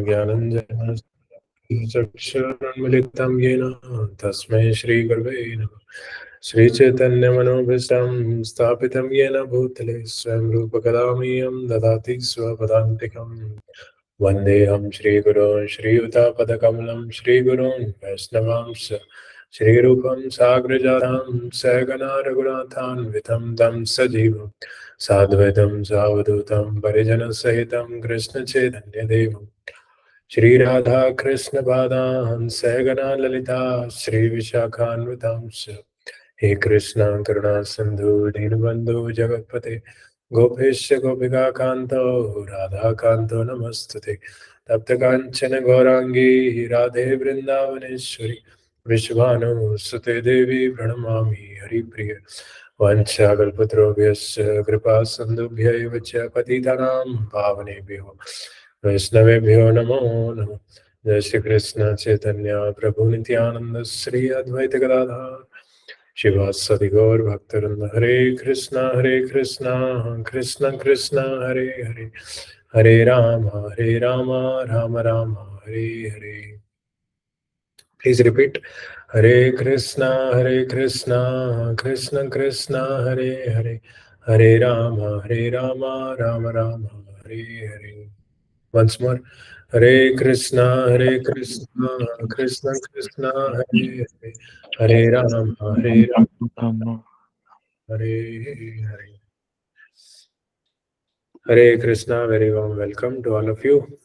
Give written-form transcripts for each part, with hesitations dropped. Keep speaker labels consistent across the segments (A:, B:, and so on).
A: ज्ञानञ्जनं चक्षुरुन्मिलितं येन तस्मै श्रीगुरवे नमः। श्रीचैतन्यमनोभीष्टं स्थापितं येन भूतले स्वयं रूपकदामह्यं ददाति स्वपदान्तिकम्। वन्देऽहं श्रीगुरोन् श्रीयुतापदकमलं श्रीगुरोन् वैष्णवांश्च श्रीरूपं साग्रजातं सहगणा रघुनाथान्वितं तं सजीवं साद्वैतं सावधूतं परिजनसहितं कृष्णचैतन्यदेवं श्रीराधा कृष्णपादान् सहगणा ललिता श्रीविशाखान्वितांश्च। हे कृष्ण करुणा सिंधु दीनबंधु जगतपते गोपेश गोपिका कांतो राधा कांतो नमस्तुते। तप्त कांचन गौरांगी राधे वृंदावनेश्वरी विश्वानुसुते देवी प्रणमामि हरिप्रिय। वंशाकल्पतरुभ्यश्च कृपा सिन्धुभ्यैव च पतितानां पावनेभ्यो वैष्णवेभ्यो नमो नमः। जय श्री कृष्ण चैतन्य प्रभु नित्यानंद श्री अद्वैत गदाधर शिवासदि गौर भक्तवृंद। Hare Krishna Krishna Krishna Hare Hare, Hare Rama Rama Rama Hare Hare. Please repeat, Hare Krishna Krishna Krishna Hare Hare, Hare Rama Rama Rama Hare Hare. Once more, Hare Krishna Krishna Krishna Hare Hare, Hare Rama Hare Hare. Hare Krishna, very warm welcome to all of you.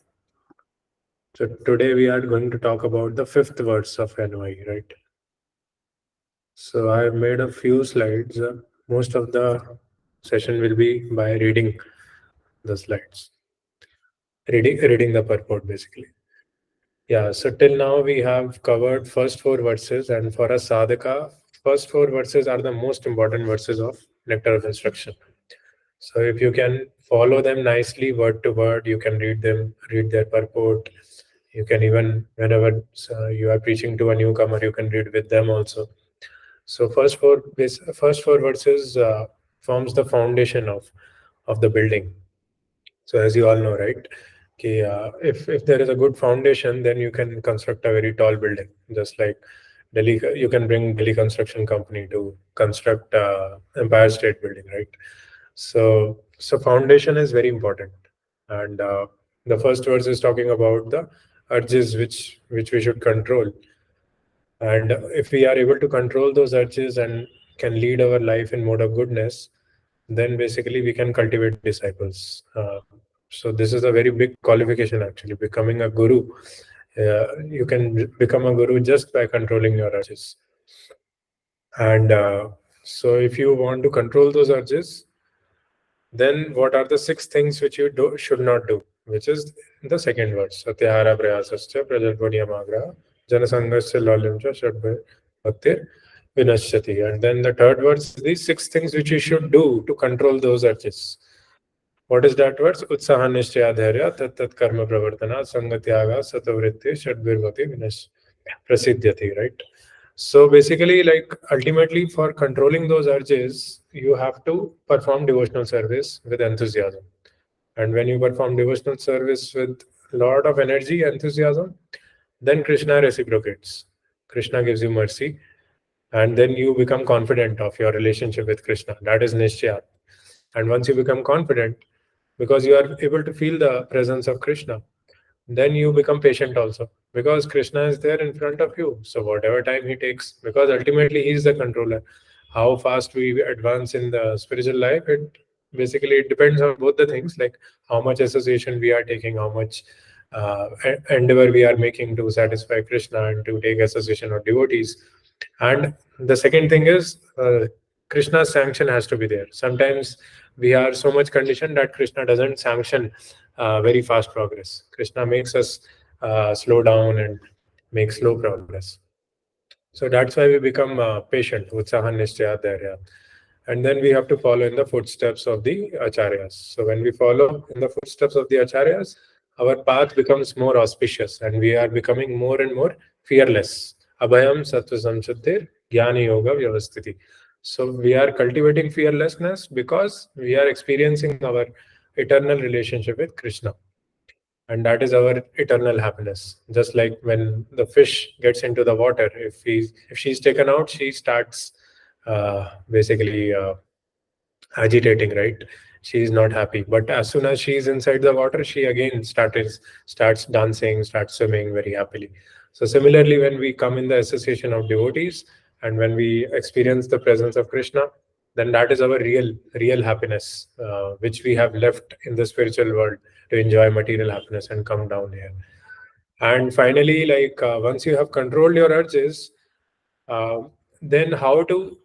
A: So today we are going to talk about the fifth verse of NY, right? So I have made a few slides. Most of the session will be by reading the slides, reading the purport basically. Yeah, so till now we have covered first four verses, and for a sadhaka, first four verses are the most important verses of Nectar of Instruction. So if you can follow them nicely word to word, you can read them, read their purport. You can even, whenever you are preaching to a newcomer, you can read with them also. So first four verses forms the foundation of the building. So as you all know, right? If there is a good foundation, then you can construct a very tall building. Just like Delhi, you can bring Delhi Construction Company to construct Empire State Building, right? So foundation is very important, and the first verse is talking about the urges which we should control, and if we are able to control those urges and can lead our life in mode of goodness, then basically we can cultivate disciples. So this is a very big qualification actually, becoming a guru. You can become a guru just by controlling your urges. And so if you want to control those urges, then what are the six things which you should not do? Which is the second verse. Satyahara prayasascha prajalpanyamagra janasangasya lalyamcha shadbhay bhaktir vinashyati. And then the third verse is these six things which you should do to control those urges. What is that verse? Utsaha nishchaya dharya tat tat karma pravartana sangatyaga satavritti shadbhirvati vinash prasidhyati, right? So basically, like ultimately for controlling those urges, you have to perform devotional service with enthusiasm. And when you perform devotional service with a lot of energy, enthusiasm, then Krishna reciprocates. Krishna gives you mercy, and then you become confident of your relationship with Krishna. That is Nishchayat. And once you become confident, because you are able to feel the presence of Krishna, then you become patient also, because Krishna is there in front of you. So whatever time he takes, because ultimately he is the controller. How fast we advance in the spiritual life, it depends on both the things, like how much association we are taking, how much endeavor we are making to satisfy Krishna and to take association of devotees. And the second thing is Krishna's sanction has to be there. Sometimes we are so much conditioned that Krishna doesn't sanction very fast progress. Krishna makes us slow down and make slow progress. So that's why we become patient. Utsahan nishchaya dharya. And then we have to follow in the footsteps of the acharyas. So when we follow in the footsteps of the acharyas, our path becomes more auspicious and we are becoming more and more fearless. Abhayam sattva samshuddhir jnana yoga vyavasthiti. So we are cultivating fearlessness because we are experiencing our eternal relationship with Krishna. and that is our eternal happiness. Just like when the fish gets into the water, if she's taken out, she starts basically agitating, right? She is not happy, but as soon as she is inside the water, she again starts dancing, starts swimming very happily. So similarly, when we come in the association of devotees and when we experience the presence of Krishna, then that is our real happiness, which we have left in the spiritual world to enjoy material happiness and come down here. And finally, like once you have controlled your urges, uh, then how to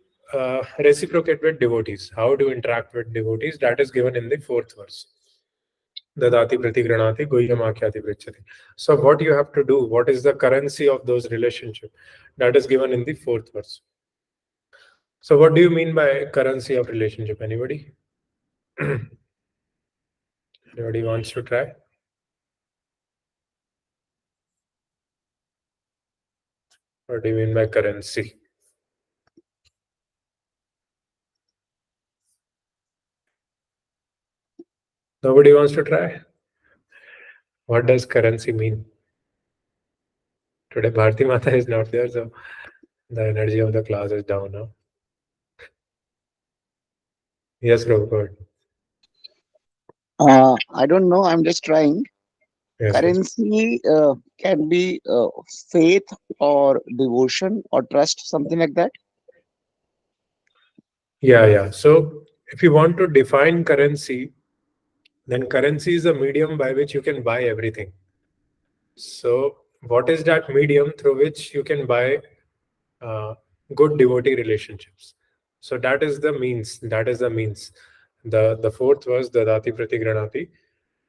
A: reciprocate with devotees, how to interact with devotees, that is given in the fourth verse. Dadati pratigranati guhyamakyati pritchati. So what you have to do, what is the currency of those relationships, that is given in the fourth verse. So what do you mean by currency of relationship? Anybody? Anybody wants to try? What do you mean by currency? Nobody wants to try? What does currency mean? Today Bharti Mata is not there, so the energy of the class is down now. Yes, Prabhupada.
B: I don't know. I'm just trying.
A: Yes, yes.
B: Currency can be faith or devotion or trust, something like that.
A: Yeah, yeah. So if you want to define currency, then currency is a medium by which you can buy everything. So what is that medium through which you can buy uh, good devotee relationships? So that is the means. That is the means. The fourth was the dati pratigranati.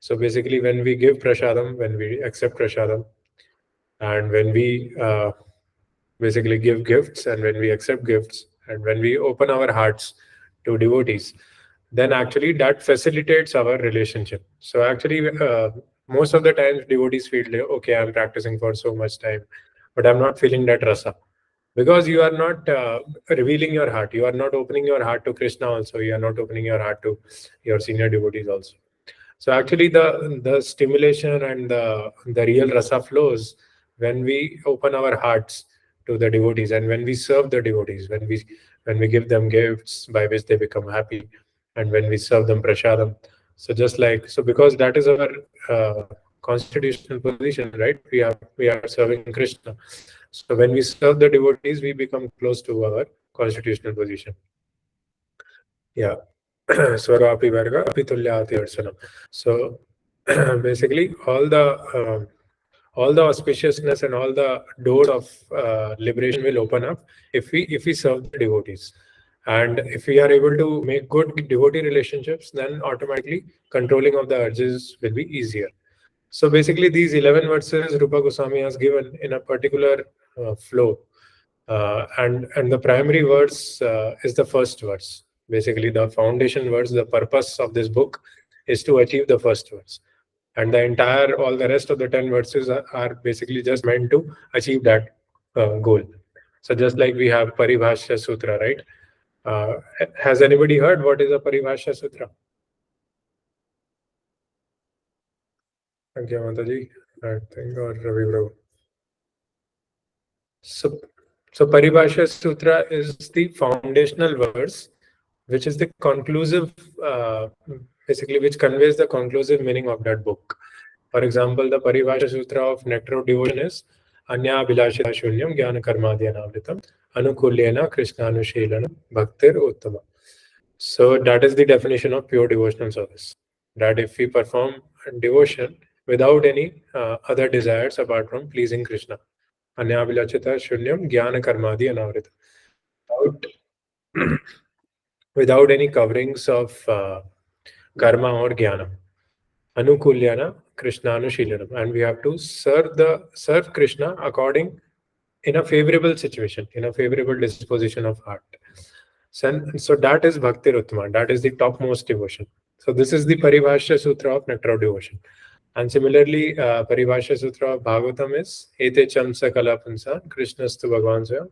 A: So basically, when we give prasadam, when we accept prasadam, and when we basically give gifts, and when we accept gifts, and when we open our hearts to devotees, then actually that facilitates our relationship. So actually, most of the times devotees feel like, okay, I'm practicing for so much time, but I'm not feeling that rasa, because you are not revealing your heart, you are not opening your heart to Krishna also, you are not opening your heart to your senior devotees also. So actually, the stimulation and the real rasa flows when we open our hearts to the devotees, and when we serve the devotees, when we give them gifts by which they become happy, and when we serve them prasadam. So just like, so because that is our constitutional position, right? We are serving Krishna. So when we serve the devotees, we become close to our constitutional position. Yeah. Swargapi Varga, Apitulya Ati Arsanam. So basically, all the auspiciousness and all the doors of liberation will open up if we serve the devotees. And if we are able to make good devotee relationships, then automatically controlling of the urges will be easier. So basically, these 11 verses Rupa Goswami has given in a particular flow, and the primary verse is the first verse. Basically, the foundation verse, the purpose of this book is to achieve the first verse, and the entire all the rest of the 10 verses are basically just meant to achieve that goal. So just like we have Paribhashya Sutra, right? Has anybody heard what is a Paribhashya Sutra? Thank you, Mataji. I think, or Ravi Prabhu. So, so Paribhasha Sutra is the foundational verse, which is the conclusive, basically, which conveys the conclusive meaning of that book. For example, the Paribhasha Sutra of Nectar of Devotion is Anya Bilashita Shunyam Jnana Karmadhyanavitam Anukulyena Krishnanushilanam Bhaktir Uttama. So that is the definition of pure devotional service. That if we perform devotion without any other desires apart from pleasing Krishna. Anyavilachita Shunyam Jnana Karmadi Anavrita. Without, without any coverings of karma or jnana. Anukulyana Krishnanushilanam. And we have to serve Krishna according in a favorable situation, in a favorable disposition of heart. So that is Bhakti Uttama. That is the topmost devotion. So this is the Paribhashya Sutra of Nectar of Devotion. And similarly, Paribhashya Sutra of Bhagavatam is Ete Chamsa Kala Punsan Krishnastu Bhagavan Swayam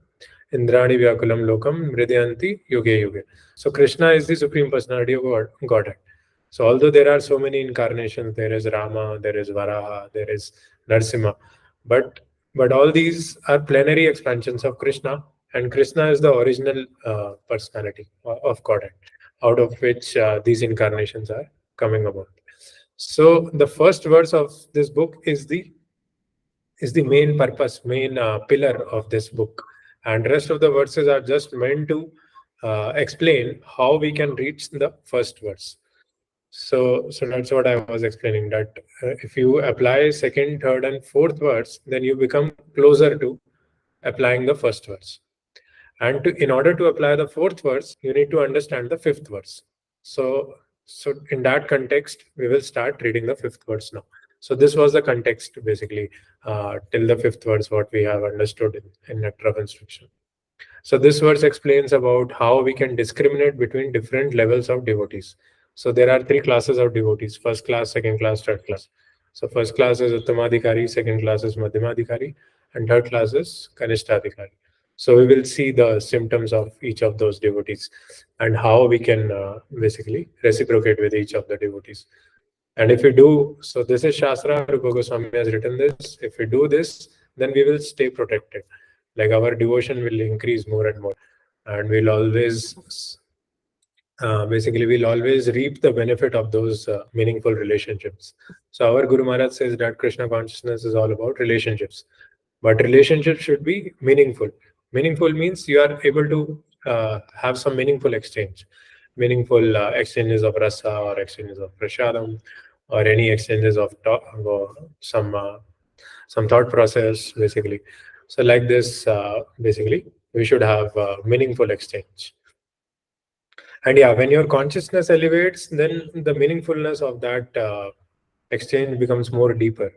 A: Indrani Vyakulam Lokam Mridyanti Yuge Yuge. So Krishna is the Supreme Personality of Godhead. So although there are so many incarnations, there is Rama, there is Varaha, there is Narsimha, but all these are plenary expansions of Krishna, and Krishna is the original personality of Godhead, out of which these incarnations are coming about. So the first verse of this book is the main purpose, main pillar of this book, and rest of the verses are just meant to explain how we can reach the first verse. So that's what I was explaining. That if you apply second, third, and fourth verse, then you become closer to applying the first verse. And in order to apply the fourth verse, you need to understand the fifth verse. So in that context, we will start reading the fifth verse now. So this was the context basically till the fifth verse, what we have understood in Nectar of Instruction. So this verse explains about how we can discriminate between different levels of devotees. So there are three classes of devotees: first class, second class, third class. So first class is Uttamadhikari, second class is Madhyamadhikari, and third class is Kanishtadhikari. So we will see the symptoms of each of those devotees and how we can basically reciprocate with each of the devotees. And if we do, so this is Shastra, Rupa Goswami has written this. If we do this, then we will stay protected. Like our devotion will increase more and more. And we'll always reap the benefit of those meaningful relationships. So our Guru Maharaj says that Krishna consciousness is all about relationships. But relationships should be meaningful. Meaningful means you are able to have some meaningful exchange. Meaningful exchanges of rasa or exchanges of prasadam or any exchanges of some thought process basically. So like this basically we should have meaningful exchange. And yeah, when your consciousness elevates, then the meaningfulness of that exchange becomes more deeper.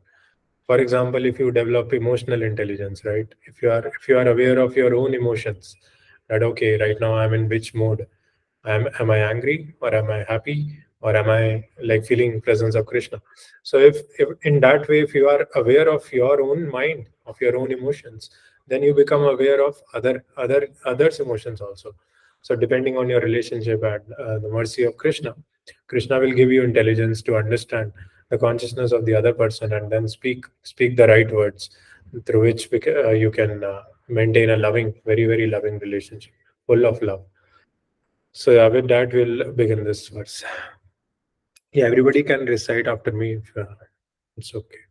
A: For example, if you develop emotional intelligence, right? If you are aware of your own emotions, that okay, right now I'm in which mode? Am I angry or am I happy or am I like feeling presence of Krishna? So if in that way, if you are aware of your own mind, of your own emotions, then you become aware of others emotions also. So depending on your relationship and the mercy of Krishna, Krishna will give you intelligence to understand the consciousness of the other person and then speak the right words through which you can maintain a loving, very very loving relationship, full of love. So yeah, with that we'll begin this verse. Yeah, everybody can recite after me if it's okay.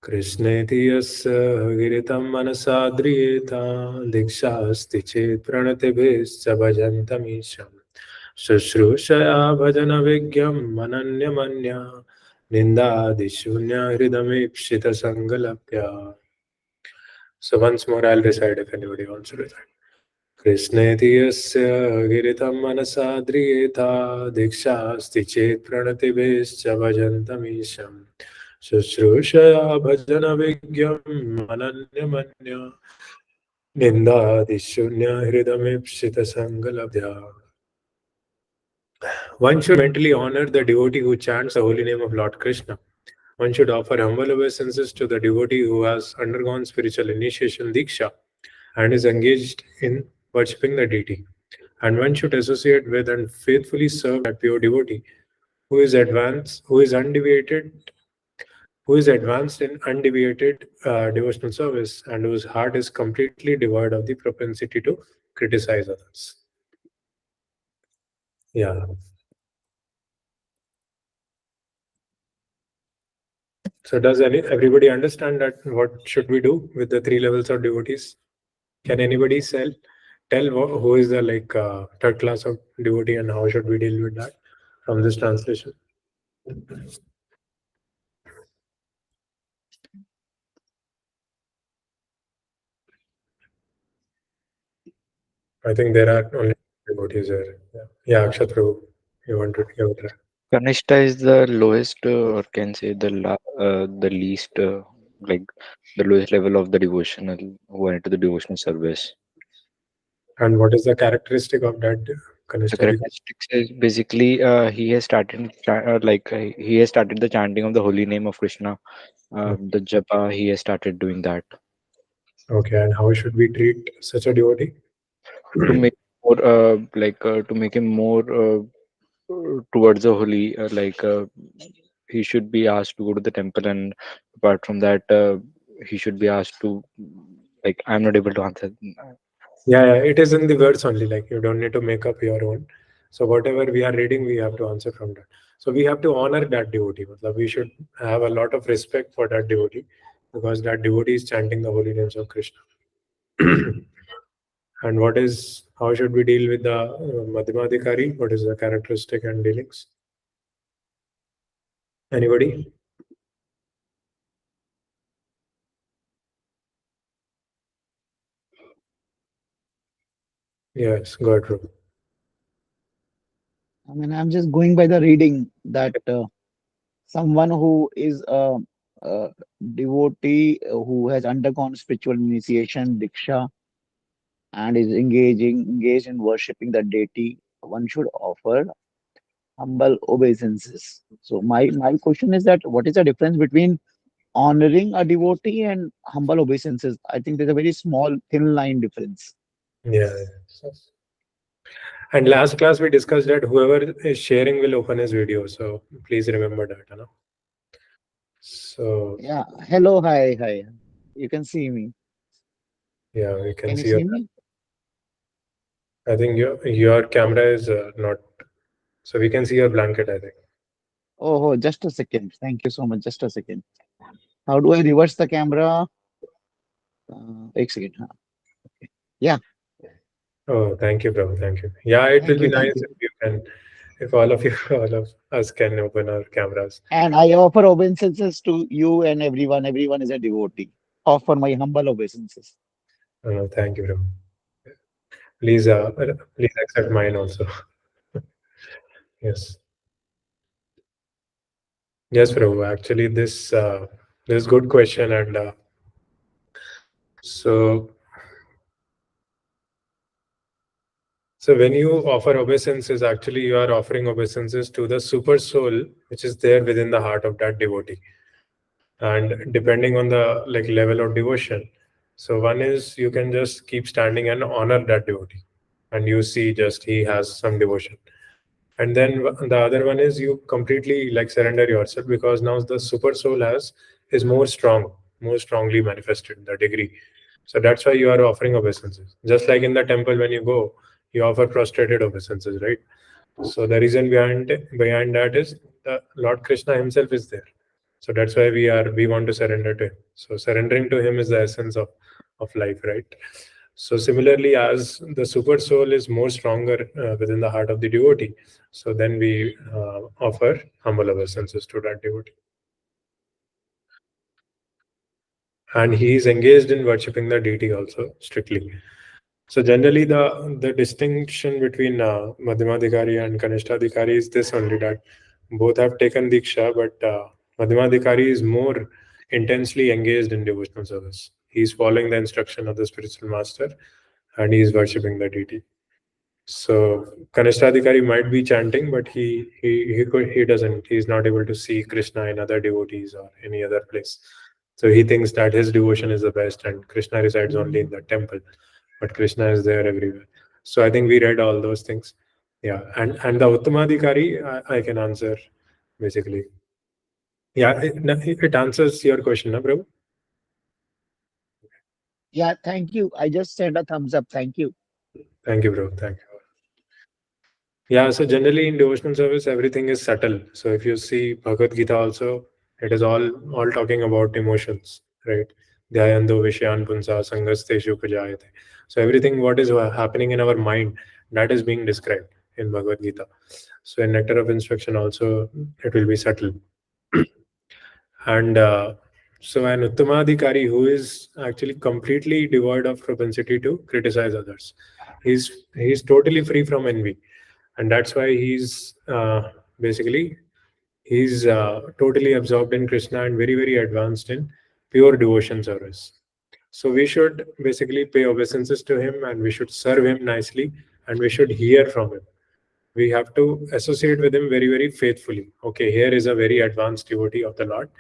A: कृष्णेति यस्य गिरितं मनसा द्रियेता दीक्षास्ति चेत् प्रणतिभिश्च भजन्तमीशम् शुश्रूषया भजनविज्ञम् अनन्यमन्या निन्दादिशून्य हृदमीप्सितसङ्गलभ्या. So once more I'll recite if anybody wants to recite. कृष्णेति यस्य गिरितं मनसा द्रियेता दीक्षास्ति चेत् प्रणतिभिश्च भजन्तमीशम् शुश्रूषया भजनविज्ञम् अनन्यमन्या निन्दादिशून्यहृदमीप्सितसङ्गलब्ध्या. One should mentally honor the devotee who chants the holy name of Lord Krishna. One should offer humble obeisances to the devotee who has undergone spiritual initiation Diksha and is engaged in worshipping the deity. And one should associate with and faithfully serve that pure devotee who is advanced in undeviated devotional service and whose heart is completely devoid of the propensity to criticize others. Yeah. So does everybody understand that what should we do with the three levels of devotees? Can anybody tell who is the third class of devotee and how should we deal with that from this translation? I think there are only devotees here. Yeah, Akshat Prabhu, you want to give it a
C: Kanishta is the lowest, or can say the least, like the lowest level of the devotional who are into the devotional service.
A: And what is the characteristic of that
C: The
A: Kanishta?
C: characteristics is basically he has started he has started the chanting of the holy name of Krishna. The japa he has started doing that
A: Okay, and how should we treat such a devotee?
C: to make more to make him more towards the holy, he should be asked to go to the temple, and apart from that, he should be asked to, like, I'm not able to answer.
A: Yeah, yeah, it is in the words only. Like you don't need to make up your own. So whatever we are reading, we have to answer from that. So we have to honor that devotee. Matlab, we should have a lot of respect for that devotee because that devotee is chanting the holy names of Krishna. And how should we deal with the Madhyamadhikari? What is the characteristic and dealings? Anybody? Yes, got it.
B: I mean, I'm just going by the reading that someone who is a devotee who has undergone spiritual initiation, diksha, and is engaged in worshipping the deity, one should offer humble obeisances. So my question is that what is the difference between honoring a devotee and humble obeisances? I think there's a very small thin line difference.
A: Yeah. Yeah. And last class we discussed that whoever is sharing will open his video. So please remember that. You know? So
B: Yeah. Hello, hi, hi. You can see me.
A: yeah, we can
B: Can you
A: see your.
B: see me?
A: I think your camera is not. So we can see your blanket. I think.
B: Oh, just a second. Thank you so much. Just a second. How do I reverse the camera? One second. Huh. Yeah.
A: Oh, thank you, bro. Thank you. Yeah, it will
B: Thank
A: be
B: you. Thank
A: nice
B: you.
A: if you can, if all of you, all of us can open our cameras.
B: And I offer obeisances to you and everyone. Everyone is a devotee. Offer my humble obeisances.
A: Thank you, bro. Please, please accept mine also. Yes, yes, bro. Actually, this good question, and so so when you offer obeisances, actually you are offering obeisances to the super soul, which is there within the heart of that devotee. And depending on the like level of devotion, so one is you can just keep standing and honor that devotee, and you see just he has some devotion. And then the other one is you completely like surrender yourself because now the super soul has is more strongly manifested the degree. So that's why you are offering obeisances. Just like in the temple, when you go, you offer prostrated obeisances, right? So the reason behind that is the Lord Krishna himself is there. So that's why we want to surrender to him. So surrendering to him is the essence of life, right? So similarly, as the super soul is more stronger within the heart of the devotee, so then we offer humble obeisances to that devotee, and he is engaged in worshipping the deity also strictly. So generally, the distinction between Madhyamadhikari and Kanishtadhikari is this only, that both have taken Diksha, but Madhyamadhikari is more intensely engaged in devotional service. He is following the instruction of the spiritual master, and he is worshipping the deity. So Kanishtadhikari might be chanting, but he doesn't. He's not able to see Krishna in other devotees or any other place. So he thinks that his devotion is the best, and Krishna resides only in the temple, but Krishna is there everywhere. So I think we read all those things. Yeah, and the Uttamadhikari, I can answer basically. Yeah, it answers your question, na, Prabhu?
B: Yeah. Thank you. I just sent a thumbs up. Thank you.
A: Thank you, bro. Thank you. Yeah, so generally in devotional service, everything is subtle. So if you see Bhagavad Gita also, it is all talking about emotions, right? Dhyayando Vishyan Punsa Sangasteshu Pujayate. So everything what is happening in our mind, that is being described in Bhagavad Gita. So in Nectar of Instruction also, it will be subtle. And so an Uttamadhikari who is actually completely devoid of propensity to criticize others. He's totally free from envy, and that's why basically he's totally absorbed in Krishna and very advanced in pure devotion service. So we should basically pay obeisances to him, and we should serve him nicely, and we should hear from him. We have to associate with him very faithfully. Okay, here is a very advanced devotee of the Lord,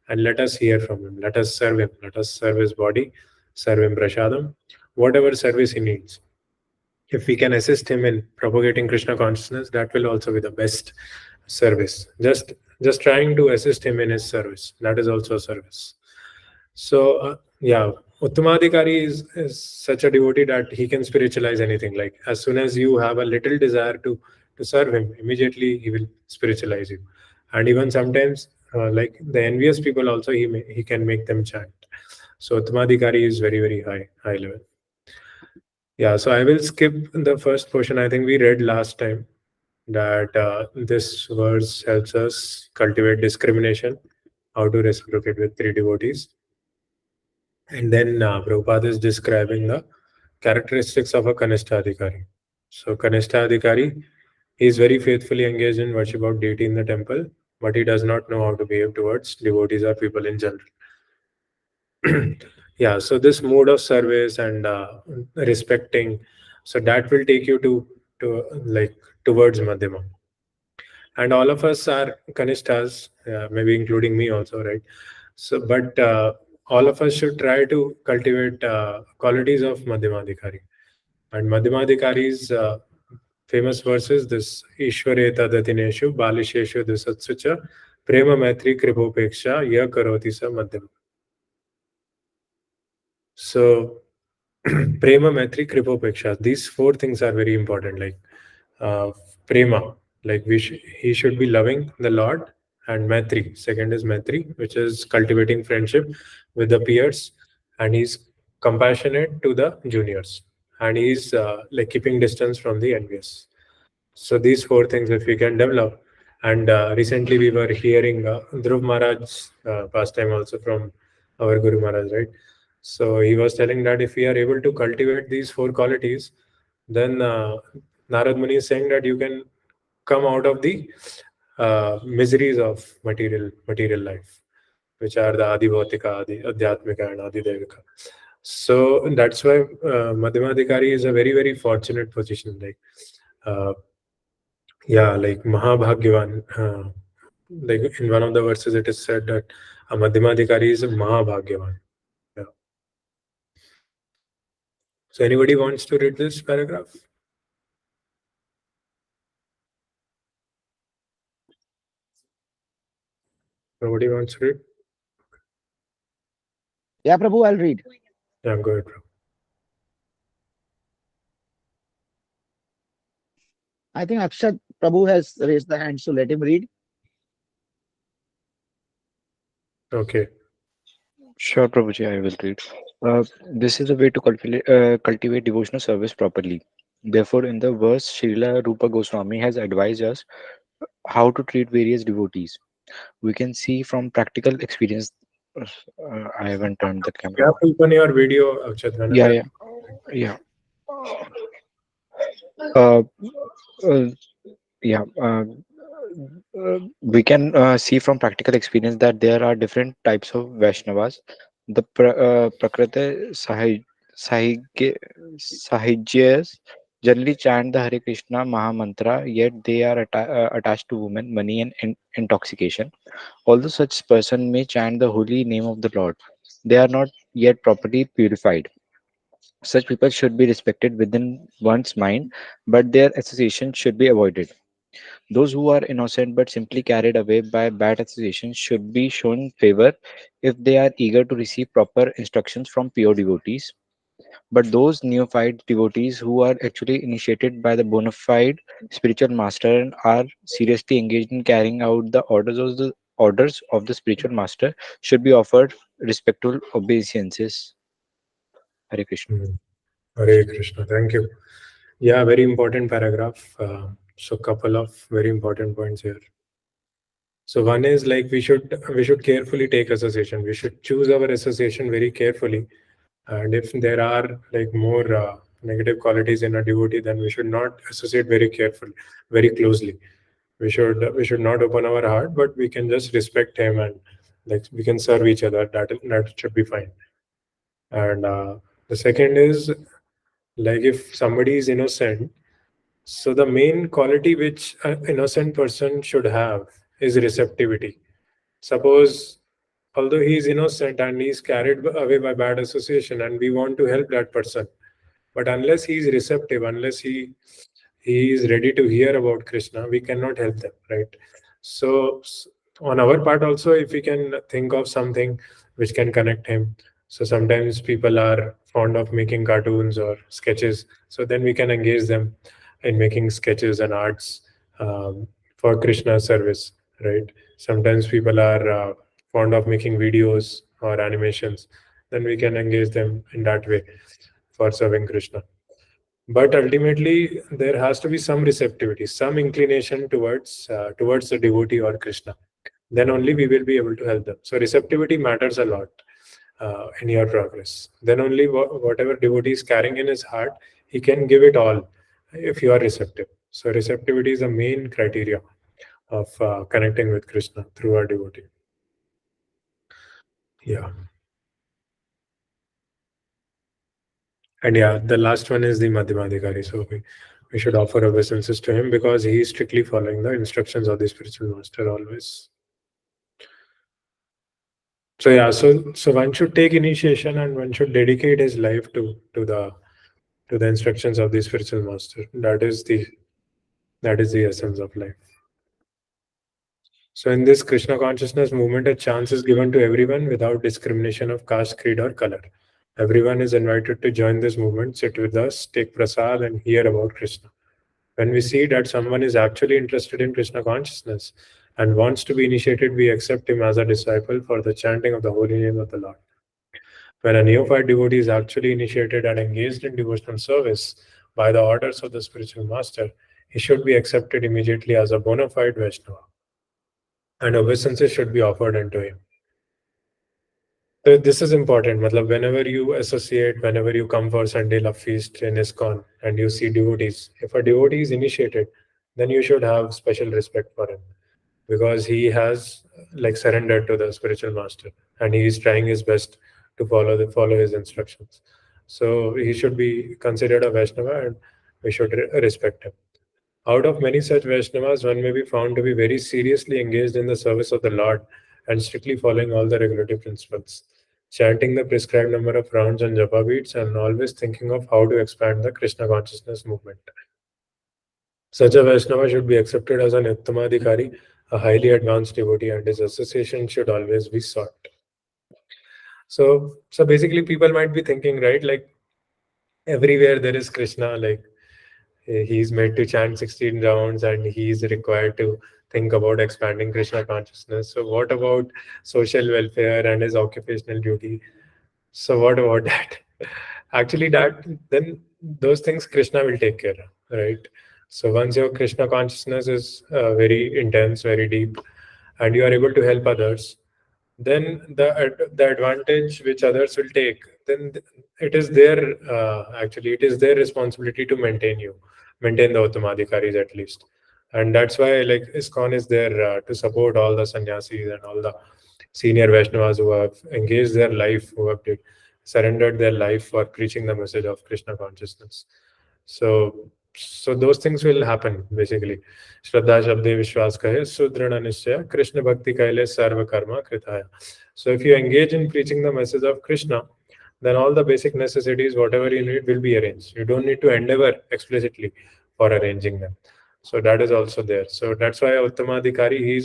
A: and let us hear from him. Let us serve him. Let us serve his body, serve him prasadam, whatever service he needs. if we can assist him in propagating Krishna consciousness, that will also be the best service. Just trying to assist him in his service, that is also a service. So yeah, Uttamadhikari is such a devotee that he can spiritualize anything. Like as soon as you have a little desire to serve him, immediately he will spiritualize you. And even sometimes, like the envious people also, he can make them chant. So Uttamadhikari is very high level. Yeah, so I will skip the first portion. I think we read last time that this verse helps us cultivate discrimination, how to reciprocate with three devotees. And then Prabhupada is describing the characteristics of a Kanishta Adhikari. So Kanishta Adhikari is very faithfully engaged in worship of deity in the temple, but he does not know how to behave towards devotees or people in general. Yeah, so this mood of service and respecting, so that will take you to like towards Madhyama. And all of us are Kanishtas, maybe including me also, right? So, but all of us should try to cultivate qualities of Madhyamadhikari. And Madhyamadhikari's famous verses, this Ishware Tadatineshu, Balisheshu Dusatsucha, Prema Maitri Kripopeksha, Ya Karoti Sa Madhyam. So, Prema Maitri Kripopeksha, these four things are very important. Like uh, Prema, like he should be loving the Lord, and Maitri, second is Maitri, which is cultivating friendship with the peers, and he's compassionate to the juniors, and he's like keeping distance from the envious. So these four things, if we can develop, and recently we were hearing Dhruv Maharaj's pastime also from our Guru Maharaj, right? So he was telling that if we are able to cultivate these four qualities, then Narad Muni is saying that you can come out of the miseries of material life, which are the Adi Bhautika, Adi Adhyatmika, and Adi Devika. So that's why Madhyamadhikari is a very fortunate position. Like uh, yeah, like Mahabhagyavan. Like in one of the verses, it is said that a Madhyamadhikari is a Mahabhagyavan. Yeah. So anybody wants to read this paragraph? Nobody wants to read?
B: Yeah, Prabhu, I'll read.
A: Yeah, go ahead, bro.
B: I think Akshat Prabhu has raised the hand, so let him read.
A: Okay.
C: Sure, Prabhuji, I will read. This is a way to cultivate devotional service properly. Therefore, in the verse, Srila Rupa Goswami has advised us how to treat various devotees. We can see from practical experience. I haven't turned the
A: You
C: camera
A: have
C: on.
A: to open your video, Akshat,
C: Yeah,
A: whenever.
C: yeah, yeah. Uh, uh, yeah. We can see from practical experience that there are different types of Vaishnavas. The Prakriti Sahijyas generally chant the Hare Krishna Maha Mantra, yet they are attached to women, money, and intoxication. Although such person may chant the holy name of the Lord, they are not yet properly purified. Such people should be respected within one's mind, but their association should be avoided. Those who are innocent but simply carried away by bad associations should be shown favor if they are eager to receive proper instructions from pure devotees. But those neophyte devotees who are actually initiated by the bona fide spiritual master and are seriously engaged in carrying out the orders of the spiritual master should be offered respectful obeisances. Hare Krishna.
A: Hmm. Hare Krishna. Thank you. Yeah, very important paragraph. So couple of very important points here. So one is like we should carefully take association. We should choose our association very carefully. And if there are like more negative qualities in a devotee, then we should not associate very carefully, very closely. We should not open our heart, but we can just respect him, and like we can serve each other. That should be fine. And the second is like if somebody is innocent, so the main quality which an innocent person should have is receptivity. Suppose, although he is innocent and he is carried away by bad association, and we want to help that person, But unless he is receptive, unless he is ready to hear about Krishna, we cannot help them, right? So on our part also, if we can think of something which can connect him. So sometimes people are fond of making cartoons or sketches, so then we can engage them in making sketches and arts for Krishna service, right? Sometimes people are fond of making videos or animations, then we can engage them in that way for serving Krishna. But ultimately, there has to be some receptivity, some inclination towards the devotee or Krishna. Then only we will be able to help them. So receptivity matters a lot in your progress. Then only whatever devotee is carrying in his heart, he can give it all if you are receptive. So receptivity is the main criteria of connecting with Krishna through our devotee. Yeah. And yeah, the last one is the Madhyamadhikari. So we should offer obeisances to him because he is strictly following the instructions of the spiritual master always. So yeah, so one should take initiation and one should dedicate his life to the instructions of the spiritual master. That is the essence of life. So in this Krishna consciousness movement, a chance is given to everyone without discrimination of caste, creed, or color. Everyone is invited to join this movement, sit with us, take prasad, and hear about Krishna. When we see that someone is actually interested in Krishna consciousness and wants to be initiated, we accept him as a disciple for the chanting of the holy name of the Lord. When a neophyte devotee is actually initiated and engaged in devotional service by the orders of the spiritual master, he should be accepted immediately as a bona fide Vaishnava, and obeisances should be offered unto him. So this is important. Matlab, whenever you come for Sunday Love Feast in ISKCON and you see devotees, if a devotee is initiated, then you should have special respect for him because he has like surrendered to the spiritual master and he is trying his best to follow his instructions. So he should be considered a Vaishnava and we should respect him. Out of many such Vaishnavas, one may be found to be very seriously engaged in the service of the Lord and strictly following all the regulative principles, chanting the prescribed number of rounds on japa beads and always thinking of how to expand the Krishna consciousness movement. Such a Vaishnava should be accepted as an Uttamadhikari, a highly advanced devotee, and his association should always be sought. So basically, people might be thinking, right, like everywhere there is Krishna, like he's made to chant 16 rounds and he's required to think about expanding Krishna consciousness. So what about social welfare and his occupational duty? So what about that? Actually, that then those things Krishna will take care of, right? So once your Krishna consciousness is very intense, very deep, and you are able to help others, then the advantage which others will take, then it is their actually it is their responsibility to maintain the Uttamadhikaris at least. And that's why like ISKCON is there to support all the sannyasis and all the senior Vaishnavas who have engaged their life, who have surrendered their life for preaching the message of Krishna consciousness. So those things will happen basically. Shraddha Shabde Vishwas Kahe Sudrana Nishchaya Krishna Bhakti Kaile Sarva Karma Kritaya. So if you engage in preaching the message of Krishna, then all the basic necessities, whatever you need, will be arranged. You don't need to endeavor explicitly for arranging them. So that is also there. So that's why Uttamadhikari, he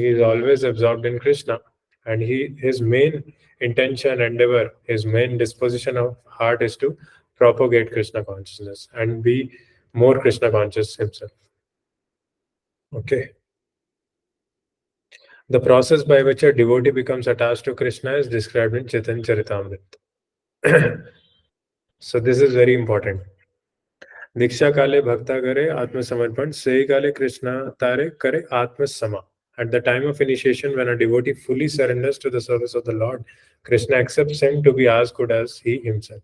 A: is always absorbed in Krishna, and his main intention, endeavor, his main disposition of heart is to propagate Krishna consciousness and be more Krishna conscious himself. Okay. The process by which a devotee becomes attached to Krishna is described in Chaitanya Charitamrita. So this is very important. Diksha kale bhakta kare atma samarpan, sei kale Krishna tare kare atma sama. At the time of initiation, when a devotee fully surrenders to the service of the Lord, Krishna accepts him to be as good as he himself.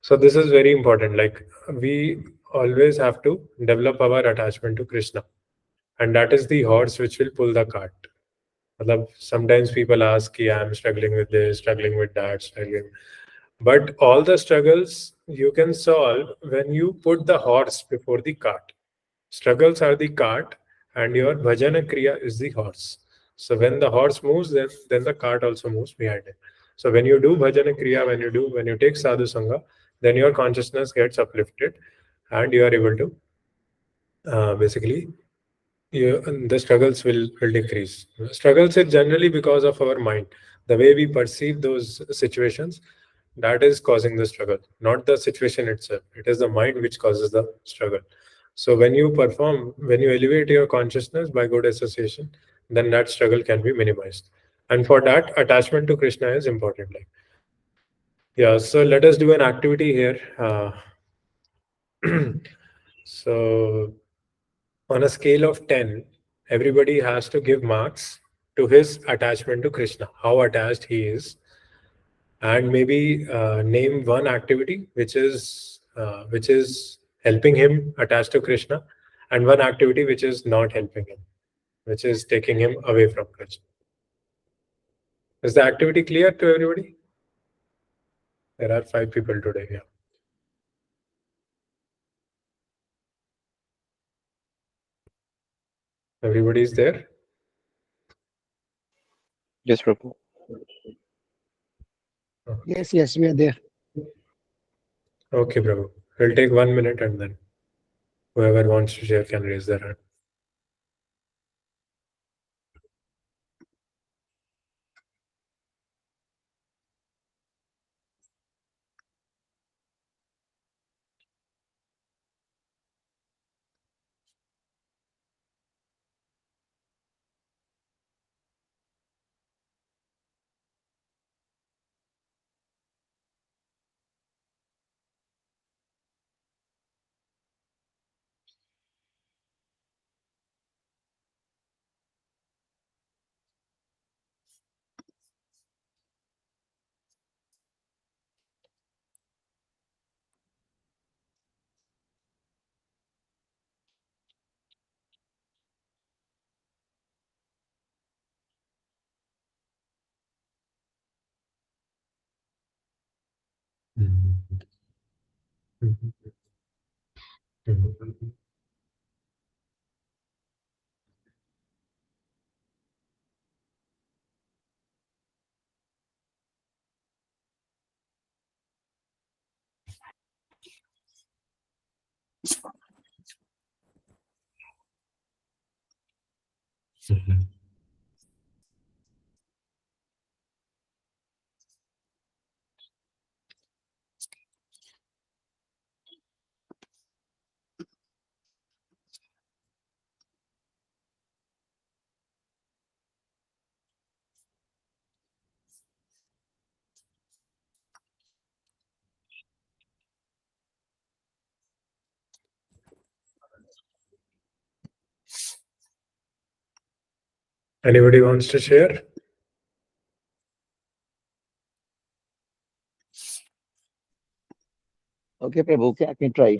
A: So this is very important. Like we always have to develop our attachment to Krishna, and that is the horse which will pull the cart. Sometimes people ask, "Yeah, I'm struggling with this, struggling with that, struggling." But all the struggles you can solve when you put the horse before the cart. Struggles are the cart, and your bhajana kriya is the horse. So when the horse moves, then the cart also moves behind it. So when you do bhajana kriya, when you take sadhu sangha, then your consciousness gets uplifted and you are able to basically the struggles will decrease. Struggles is generally because of our mind, the way we perceive those situations, that is causing the struggle, not the situation itself. It is the mind which causes the struggle. So when you elevate your consciousness by good association, then that struggle can be minimized. And for that, attachment to Krishna is important. Like, yeah, so let us do an activity here. So on a scale of 10, everybody has to give marks to his attachment to Krishna, how attached he is, and maybe name one activity which is helping him attach to Krishna, and one activity which is not helping him, which is taking him away from Krishna. Is the activity clear to everybody? There are 5 people today. Yeah, everybody is there.
C: Yes, Prabhu.
B: Yes, yes, we are there.
A: Okay, Prabhu. We'll take 1 minute and then whoever wants to share can raise their hand. Mhm. Mhm. Mhm. Mhm. Anybody wants to share?
B: Okay, Prabhu, okay, I can try.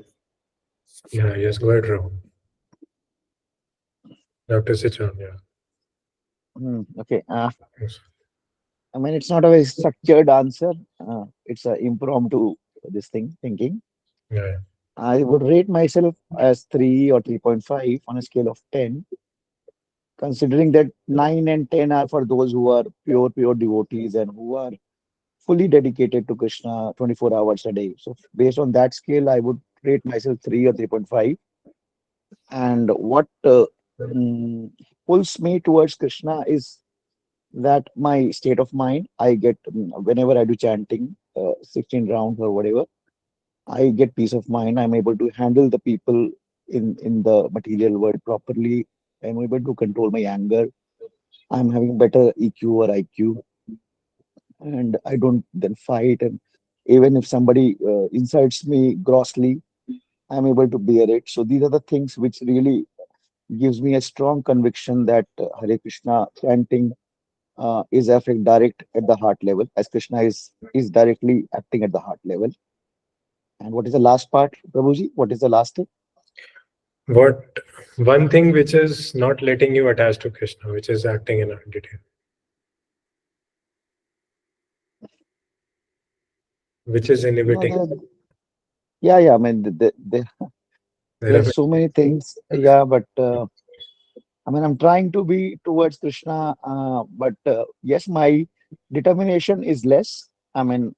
A: Yeah, yes, go ahead, Rahul. You have to switch on, yeah.
B: Okay.
A: Yes.
B: I mean, it's not a very structured answer. It's a impromptu this thing thinking.
A: Yeah, yeah.
B: I would rate myself as 3 or 3.5 on a scale of 10, considering that 9 and 10 are for those who are pure devotees and who are fully dedicated to Krishna 24 hours a day. So, based on that scale, I would rate myself 3 or 3.5. And what mm, pulls me towards Krishna is that my state of mind, I get whenever I do chanting, 16 rounds or whatever, I get peace of mind. I'm able to handle the people in the material world properly. I'm able to control my anger. I'm having better EQ or IQ, and I don't then fight. And even if somebody insults me grossly, I'm able to bear it. So these are the things which really gives me a strong conviction that Hare Krishna chanting is affect direct at the heart level, as Krishna is directly acting at the heart level. And what is the last part, Prabhuji? What is the last thing?
A: What one thing which is not letting you attach to Krishna, which is acting in a detail, which is
B: No,
A: inhibiting.
B: yeah, yeah. I mean,
A: There
B: there
A: are
B: are so many things. Yeah, but I mean, I'm trying to be towards Krishna, but yes, my determination is less. I mean,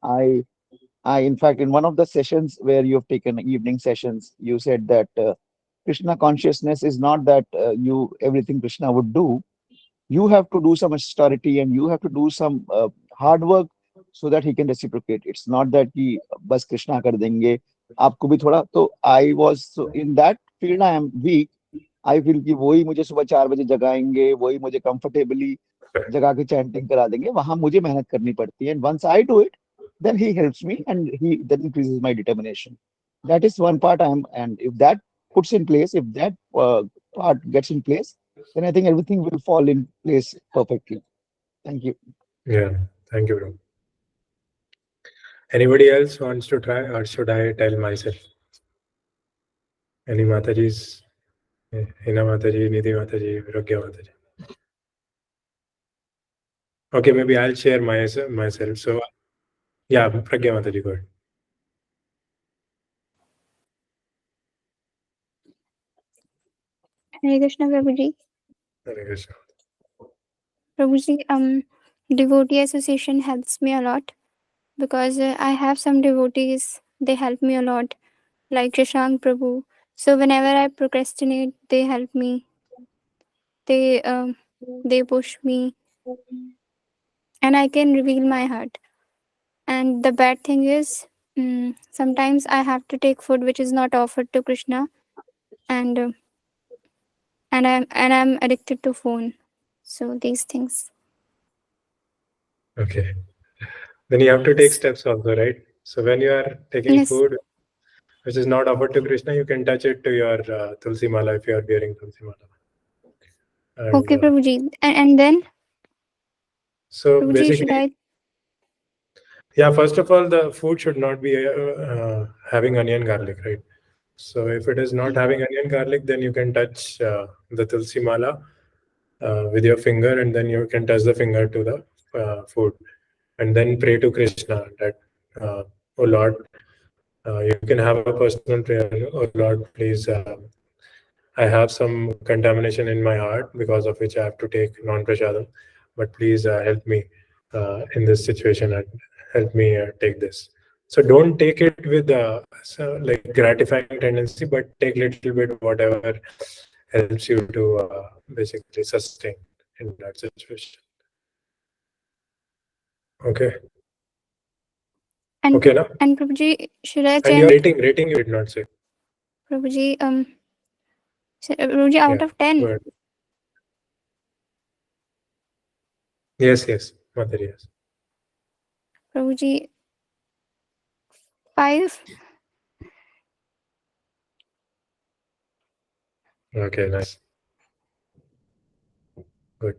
B: In fact, in one of the sessions where you've taken evening sessions, you said that Krishna consciousness is not that you everything Krishna would do. You have to do some austerity and you have to do some hard work so that he can reciprocate. It's not that he bas Krishna kar denge. आपको भी थोड़ा तो I was so in that field I am weak. I feel कि वही मुझे सुबह 4 बजे जगाएंगे, वही मुझे comfortably जगा के चैंटिंग करा देंगे, वहां मुझे मेहनत करनी पड़ती है. And once I do it, then he helps me and he that increases my determination. That is one part I am, and if that puts in place, if that part gets in place, then I think everything will fall in place perfectly. Thank you.
A: Yeah, thank you, bro. Anybody else wants to try, or should I tell myself? Any Matajis? Hina Mataji, Nidhi Mataji, Pragya Mataji. Okay, maybe I'll share myself. So, yeah, Pragya Mataji, go ahead.
D: Hare Krishna Prabhuji.
A: Hare Krishna.
D: Prabhuji, devotee association helps me a lot because I have some devotees, they help me a lot, like Shashank Prabhu. So whenever I procrastinate, they help me. They push me, and I can reveal my heart. And the bad thing is, sometimes I have to take food which is not offered to Krishna, and I'm addicted to phone. So these things.
A: Okay. Then you have to take steps also, right? So when you are taking
D: Yes.
A: food which is not offered to Krishna, you can touch it to your Tulsi Mala if you are wearing Tulsi Mala. And,
D: Okay, Prabhuji. And then,
A: so
D: Prabhuji, should
A: basically,
D: I?
A: yeah, first of all, the food should not be having onion garlic, right? So if it is not having onion garlic, then you can touch the Tulsi Mala with your finger, and then you can touch the finger to the food, and then pray to Krishna that, oh Lord, you can have a personal prayer. Oh Lord, please, I have some contamination in my heart because of which I have to take non-prasadam, but please help me in this situation and help me take this. So don't take it with like gratifying tendency, but take little bit whatever helps you to basically sustain in that situation. Okay.
D: And
A: Okay, now.
D: and Prabhuji, should I
A: And your
D: chant
A: rating you did not say.
D: Prabhuji? Prabhuji, out
A: Yeah.
D: of 10,
A: Go ahead. Yes. Mother, yes.
D: Prabhuji, 5.
A: Okay, nice. Good.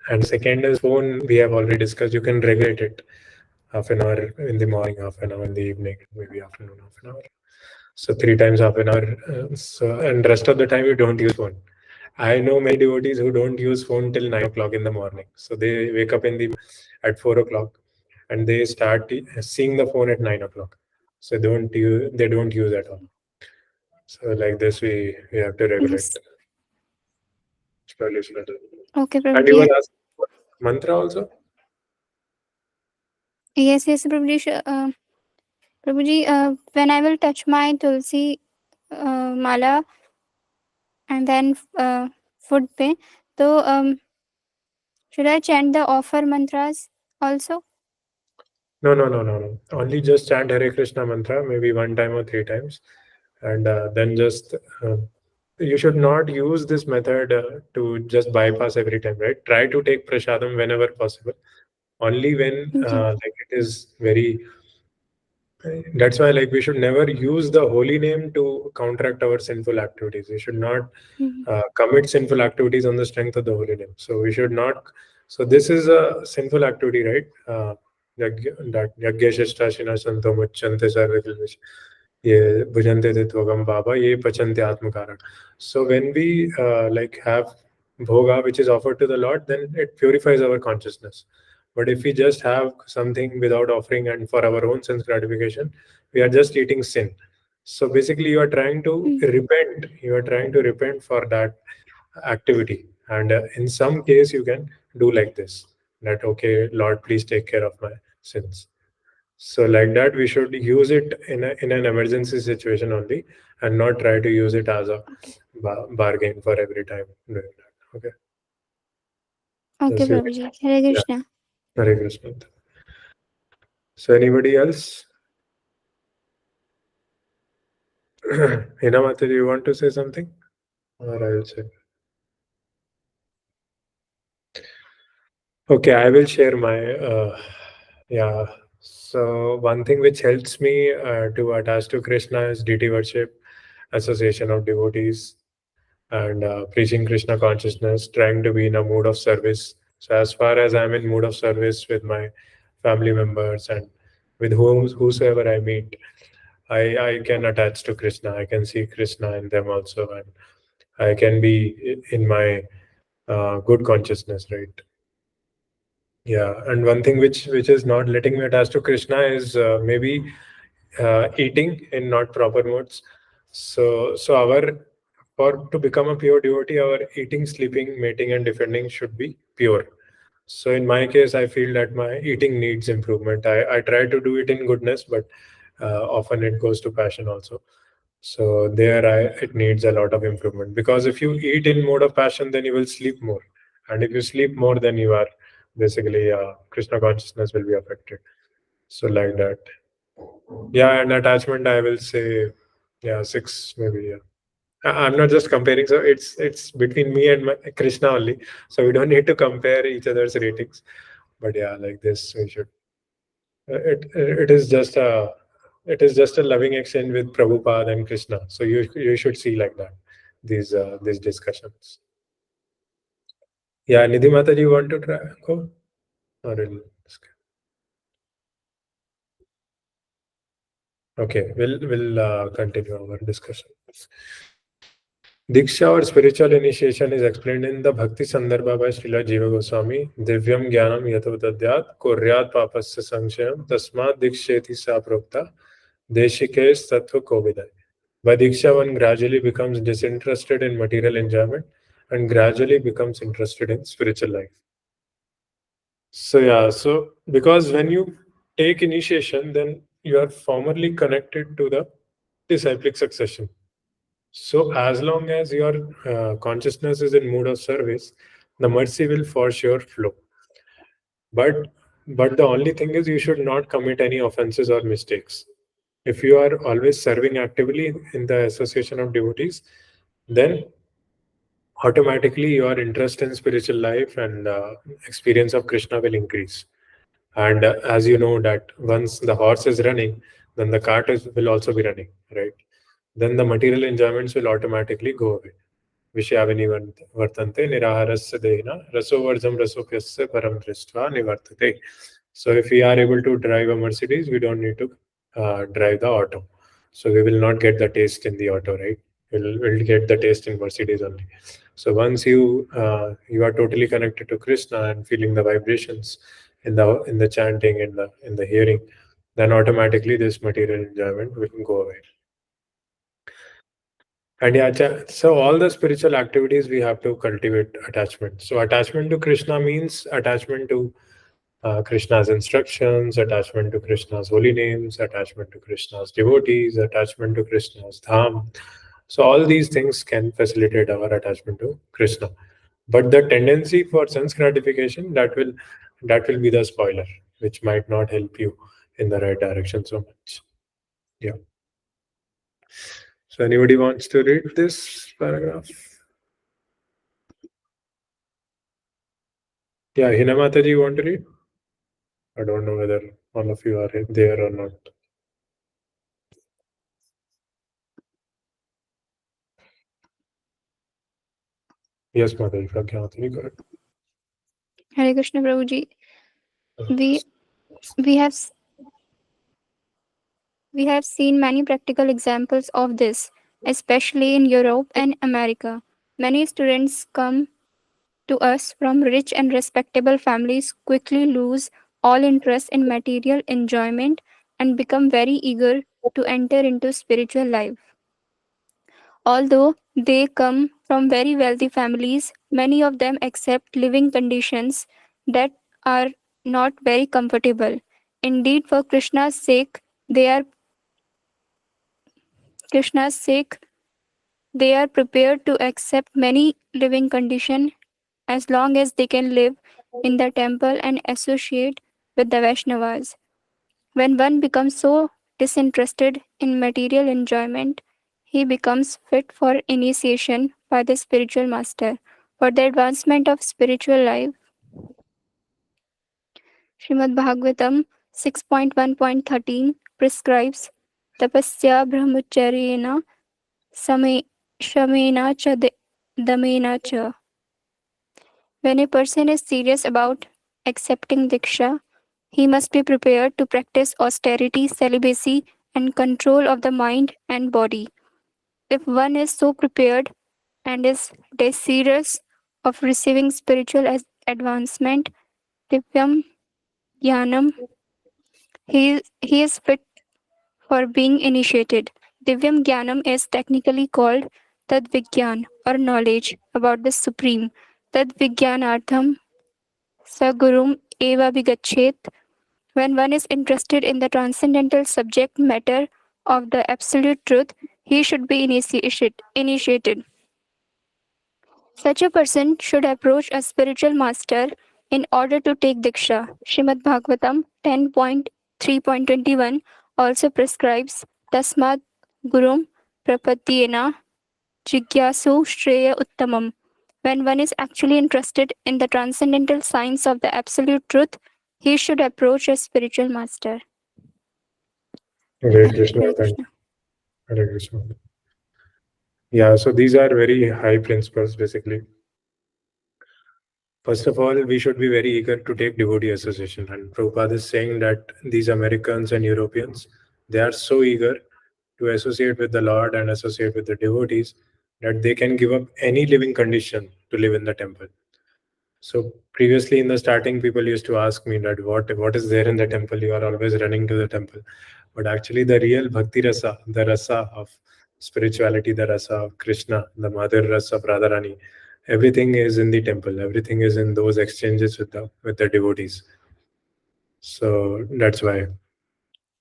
A: And second is phone. We have already discussed. You can regulate it. Half an hour in the morning, half an hour in the evening, maybe afternoon, half an hour. So 3 times half an hour. So and rest of the time you don't use phone. I know many devotees who don't use phone till 9 o'clock in the morning. So they wake up at 4 o'clock, and they start seeing the phone at 9 o'clock. So they don't use at all. So like this, we have to regulate
D: Yes.
A: slowly.
D: Okay,
A: And you
D: Prabhuji.
A: were asking for mantra also?
D: Yes, Prabhuji. Prabhuji, when I will touch my Tulsi mala and then food pe, so should I chant the offer mantras also?
A: No. Only just chant Hare Krishna mantra, maybe 1 time or 3 times, and then just you should not use this method to just bypass every time, right? Try to take prasadam whenever possible. Only when
D: Yes.
A: like it is very. That's why, like, we should never use the holy name to counteract our sinful activities. We should not
D: Mhm.
A: commit sinful activities on the strength of the holy name. So we should not. So this is a sinful activity, right? That yajnashashtasina santo muchyante sarve kilvish. ये भुजन्ते ते त्वगम बाबा ये पचन्ते आत्मकारक. So when we like have bhoga which is offered to the Lord, then it purifies our consciousness. But if we just have something without offering and for our own sense gratification, we are just eating sin. So basically, you are trying to
D: Mm.
A: repent. You are trying to repent for that activity. And in some case, you can do like this: that okay, Lord, please take care of my sins. So like that, we should use it in an emergency situation only, and not try to use it as a bargain for every time doing that. Okay.
D: Okay,
A: Yes, you,
D: Prabhuji. Hare
A: yeah.
D: Krishna.
A: Hare Krishna. So anybody else? Hinamata, do you want to say something? Or I'll say. Okay, I will share my yeah. So one thing which helps me to attach to Krishna is deity worship, association of devotees, and preaching Krishna consciousness, trying to be in a mood of service. So as far as I'm in mood of service with my family members and with whosoever I meet, I can attach to Krishna. I can see Krishna in them also, and I can be in my good consciousness, right? Yeah, and one thing which is not letting me attach to Krishna is maybe eating in not proper modes. So our for to become a pure devotee, our eating, sleeping, mating, and defending should be pure. So in my case, I feel that my eating needs improvement. I try to do it in goodness, but often it goes to passion also. So there, it needs a lot of improvement, because if you eat in mode of passion, then you will sleep more, and if you sleep more, then you are basically Krishna consciousness will be affected. So like that. Yeah, and attachment, I will say, yeah, six maybe. Yeah, I'm not just comparing. So it's between me and Krishna only. So we don't need to compare each other's ratings. But yeah, like this, we should. It is just a loving exchange with Prabhupada and Krishna. So you should see like that these discussions. Yeah, Nidhi Mata, do you want to try go or okay? We'll continue our discussion. Diksha or spiritual initiation is explained in the Bhakti Sandarbha by Srila Jiva Goswami. Divyam Jnanam Yato Tadyat Kuryat Papasya Sanshayam Tasmat Diksheti Sa Prokta Deshikesh Tattva Kovidai. By Diksha, one gradually becomes disinterested in material enjoyment and gradually becomes interested in spiritual life. So yeah, so because when you take initiation, then you are formally connected to the disciplic succession. So as long as your consciousness is in mood of service, the mercy will for sure flow. But but the only thing is you should not commit any offenses or mistakes. If you are always serving actively in the association of devotees, then automatically your interest in spiritual life and experience of Krishna will increase. And as you know that once the horse is running, then the will also be running, right? Then the material enjoyments will automatically go away. विषयाविनी वर्तन्ते निराहारस्य देहिना रसोवर्जम रसोप्यस्य param दृष्ट्वा निवर्तते. So if we are able to drive a Mercedes, we don't need to drive the auto. So we will not get the taste in the auto, right? We'll get the taste in Mercedes only. So once you are totally connected to Krishna and feeling the vibrations in the chanting, in the hearing, then automatically this material enjoyment will go away. And yeah, so all the spiritual activities we have to cultivate attachment. So attachment to Krishna means attachment to Krishna's instructions, attachment to Krishna's holy names, attachment to Krishna's devotees, attachment to Krishna's dham. So all these things can facilitate our attachment to Krishna. But the tendency for sense gratification, that will be the spoiler, which might not help you in the right direction so much. Yeah. So anybody wants to read this paragraph? Yeah, Hinamata, you want to read? I don't know whether all of you are there or not. Yes, Mataji, Pragyanatani, go ahead.
D: Hare Krishna, Prabhuji. We we have s- we have seen many practical examples of this, especially in Europe and America. Many students come to us from rich and respectable families quickly lose all interest in material enjoyment and become very eager to enter into spiritual life. Although they come from very wealthy families, many of them accept living conditions that are not very comfortable. Indeed, for Krishna's sake, they are prepared to accept many living conditions as long as they can live in the temple and associate with the Vaishnavas. When one becomes so disinterested in material enjoyment, he becomes fit for initiation by the spiritual master. For the advancement of spiritual life, Srimad Bhagavatam 6.1.13 prescribes tapasya brahmacharyena same, shamena cha damena cha. When a person is serious about accepting Diksha, he must be prepared to practice austerity, celibacy, and control of the mind and body. If one is so prepared and is desirous of receiving spiritual advancement, Divyam Jnanam, he is fit for being initiated. Divyam Jnanam is technically called Tad Vigyan or knowledge about the Supreme. Tad Vigyanartham Sagurum Eva Vigachet. When one is interested in the transcendental subject matter of the absolute truth, he should be initiated. Such a person should approach a spiritual master in order to take Diksha. Srimad Bhagavatam 10.3.21 also prescribes Tasmad Gurum Prapadyena Jigyasu Shreya Uttamam. When one is actually interested in the transcendental science of the absolute truth, he should approach a spiritual master.
A: Hare Krishna,
D: Hare
A: thank
D: Krishna.
A: Hare Krishna. Yeah, so these are very high principles basically. First of all, we should be very eager to take devotee association. And Prabhupada is saying that these Americans and Europeans, they are so eager to associate with the Lord and associate with the devotees that they can give up any living condition to live in the temple. So previously in the starting, people used to ask me that what is there in the temple? You are always running to the temple. But actually the real bhakti rasa, the rasa of spirituality, the rasa of Krishna, the mother rasa of Radharani, everything is in the temple. Everything is in those exchanges with the devotees. So that's why.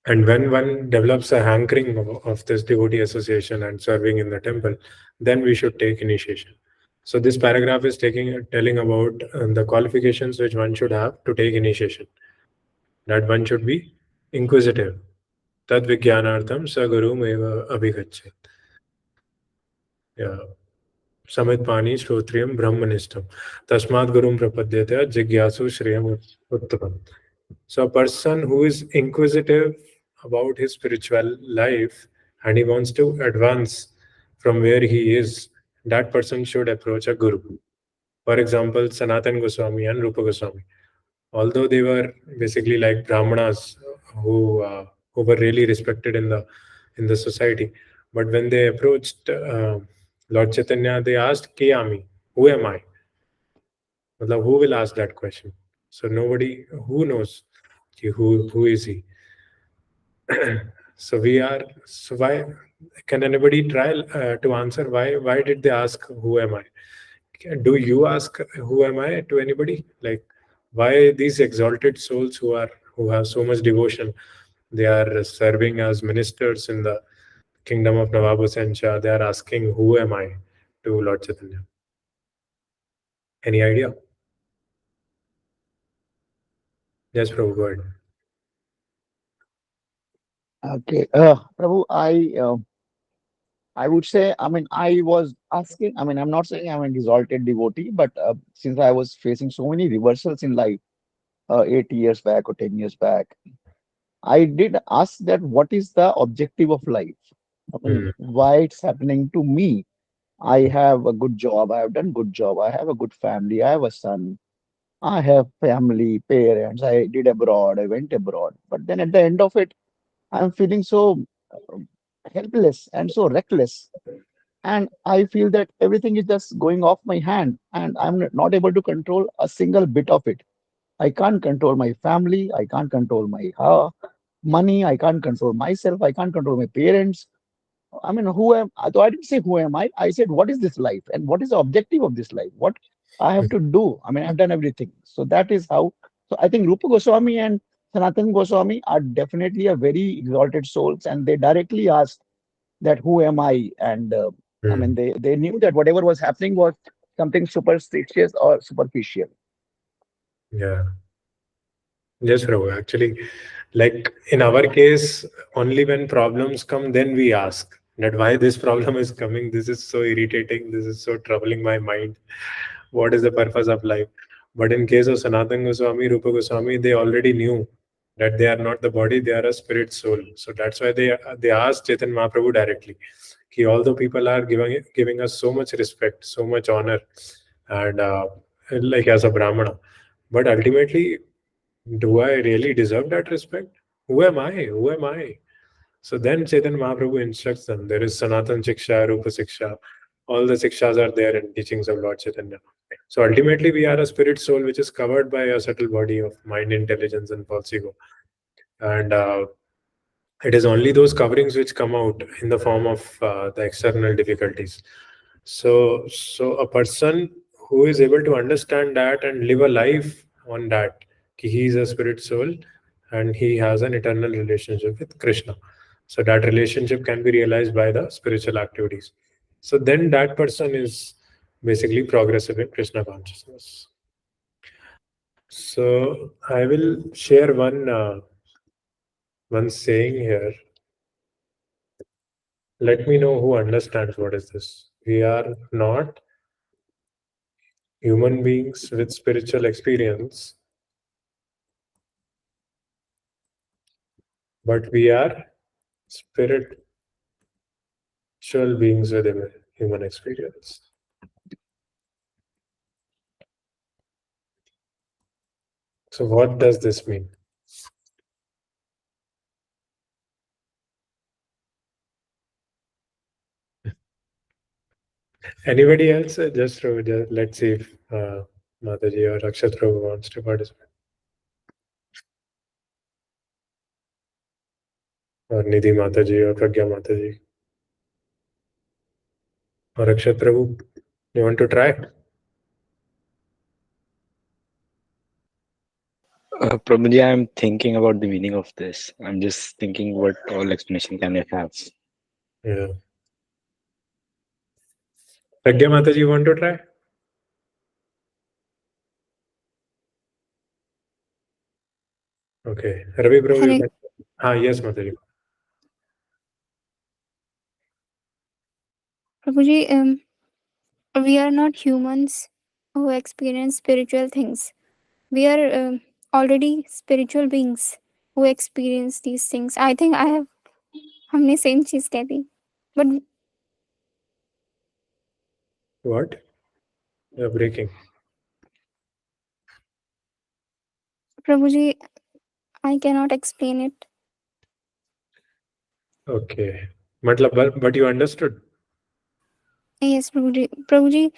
A: And when one develops a hankering of this devotee association and serving in the temple, then we should take initiation. So this paragraph is telling about the qualifications which one should have to take initiation. That one should be inquisitive. Tad vijnanartham sa gurum eva abhigachet. Yeah. Samit pani shrotriyam brahmanistam. Tasmat gurum prapadyate jigyasu shreyam uttamam. So a person who is inquisitive about his spiritual life and he wants to advance from where he is, that person should approach a guru. For example, Sanatan Goswami and Rupa Goswami, although they were basically like Brahmanas who were really respected in the society, but when they approached Lord Chaitanya, they asked, "Ke ami? Who am I?" Matlab, who will ask that question? So nobody who knows who is he. So why can anybody try to answer why did they ask who am I? Do you ask who am I to anybody? Like why these exalted souls who have so much devotion, they are serving as ministers in the kingdom of Navabu Sencha, they are asking who am I to Lord Chaitanya? Any idea? Yes, Prabhu, go ahead.
B: Okay, Prabhu, I would say, I mean, I was asking, I mean, I'm not saying I'm an exalted devotee, but since I was facing so many reversals in life, 8 years back or 10 years back, I did ask that what is the objective of life? I mean,
A: Hmm.
B: why it's happening to me? I have a good job, I have done good job, I have a good family, I have a son, I have family, parents, I did abroad, I went abroad. But then at the end of it, I'm feeling so helpless and so reckless. And I feel that everything is just going off my hand and I'm not able to control a single bit of it. I can't control my family, I can't control my money, I can't control myself, I can't control my parents. I mean, who am I? Though I didn't say who am I, I said what is this life and what is the objective of this life? What I have to do? I mean, I've done everything. So that is how. So I think Rupa Goswami and Sanatan Goswami are definitely a very exalted souls, and they directly asked that who am I? And I mean,
A: Hmm.
B: they knew that whatever was happening was something superstitious or superficial.
A: Yeah. Yes, Raghu. Actually, like in our case, only when problems come, then we ask that why this problem is coming. This is so irritating. This is so troubling my mind. What is the purpose of life? But in case of Sanatan Goswami, Rupa Goswami, they already knew that they are not the body; they are a spirit soul. So that's why they asked Chaitanya Mahaprabhu directly. Ki, although people are giving us so much respect, so much honor, and like as a Brahmana, but ultimately, do I really deserve that respect? Who am I? Who am I? So then Chaitanya Mahaprabhu instructs them. There is Sanatan Shiksha, Rupa Shiksha. All the Sikshas are there in teachings of Lord Chaitanya. So ultimately, we are a spirit soul which is covered by a subtle body of mind, intelligence, and false ego. And it is only those coverings which come out in the form of the external difficulties. So a person who is able to understand that and live a life on that, ki he is a spirit soul and he has an eternal relationship with Krishna. So that relationship can be realized by the spiritual activities. So then that person is basically progressive in Krishna consciousness. So I will share one saying here. Let me know who understands what is this. We are not human beings with spiritual experience, but we are spiritual beings with human experience. So, what does this mean? Anybody else? Let's see if Mataji or Akshat Prabhu wants to participate. Or Nidhi Mataji or Pragya Mataji. Or Akshat Prabhu. You want to try?
C: Prabhuji, I'm thinking about the meaning of this. I'm just thinking what all explanation can I have.
A: Yeah. Pragya Mataji, you want to try? Okay. Ravi Prabhu, you
D: Hare
A: can. Yes, Mataji.
D: Prabhuji, we are not humans who experience spiritual things. We are already spiritual beings who experience these things. I think I have हमने same चीज कह दी but
A: What? You're breaking.
D: Prabhu ji I cannot explain it.
A: Okay. But you understood.
D: Yes, Prabhu ji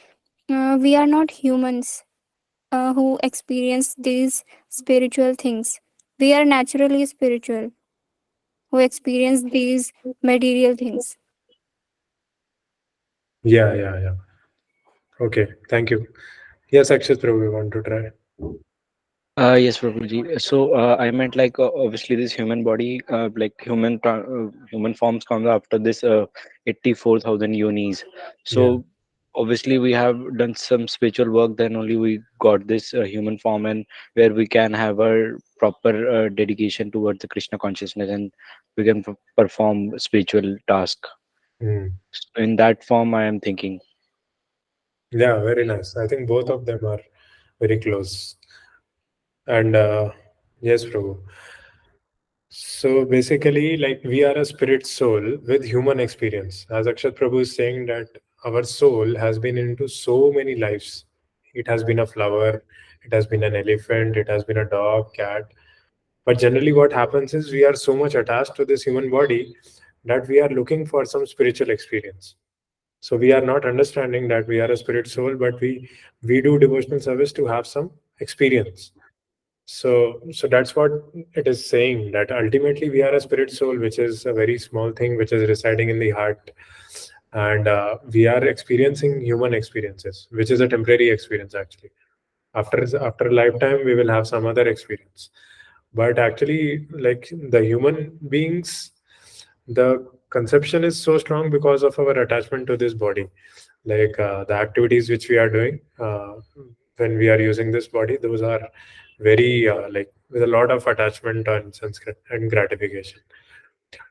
D: we are not humans who experience these spiritual things. We are naturally spiritual who experience these material things.
A: Yeah. Okay. Thank you. Yes, Akshat Prabhu, we want to try.
C: Yes, Prabhuji. So I meant like obviously this human body, like human forms comes after this 84,000 yonis.
A: Yeah.
C: So obviously we have done some spiritual work. Then only we got this human form, and where we can have a proper dedication towards the Krishna consciousness, and we can perform spiritual task.
A: Hmm.
C: So in that form, I am thinking.
A: Yeah, very nice. I think both of them are very close. And yes, Prabhu. So basically, like we are a spirit soul with human experience. As Akshat Prabhu is saying that our soul has been into so many lives. It has been a flower, it has been an elephant, it has been a dog, cat. But generally, what happens is we are so much attached to this human body that we are looking for some spiritual experience. So we are not understanding that we are a spirit soul, but we do devotional service to have some experience. So that's what it is saying, that ultimately we are a spirit soul, which is a very small thing which is residing in the heart, and we are experiencing human experiences, which is a temporary experience actually. After a lifetime, we will have some other experience. But actually, like the human beings, the conception is so strong because of our attachment to this body. Like the activities which we are doing when we are using this body, those are very like with a lot of attachment and sense and gratification.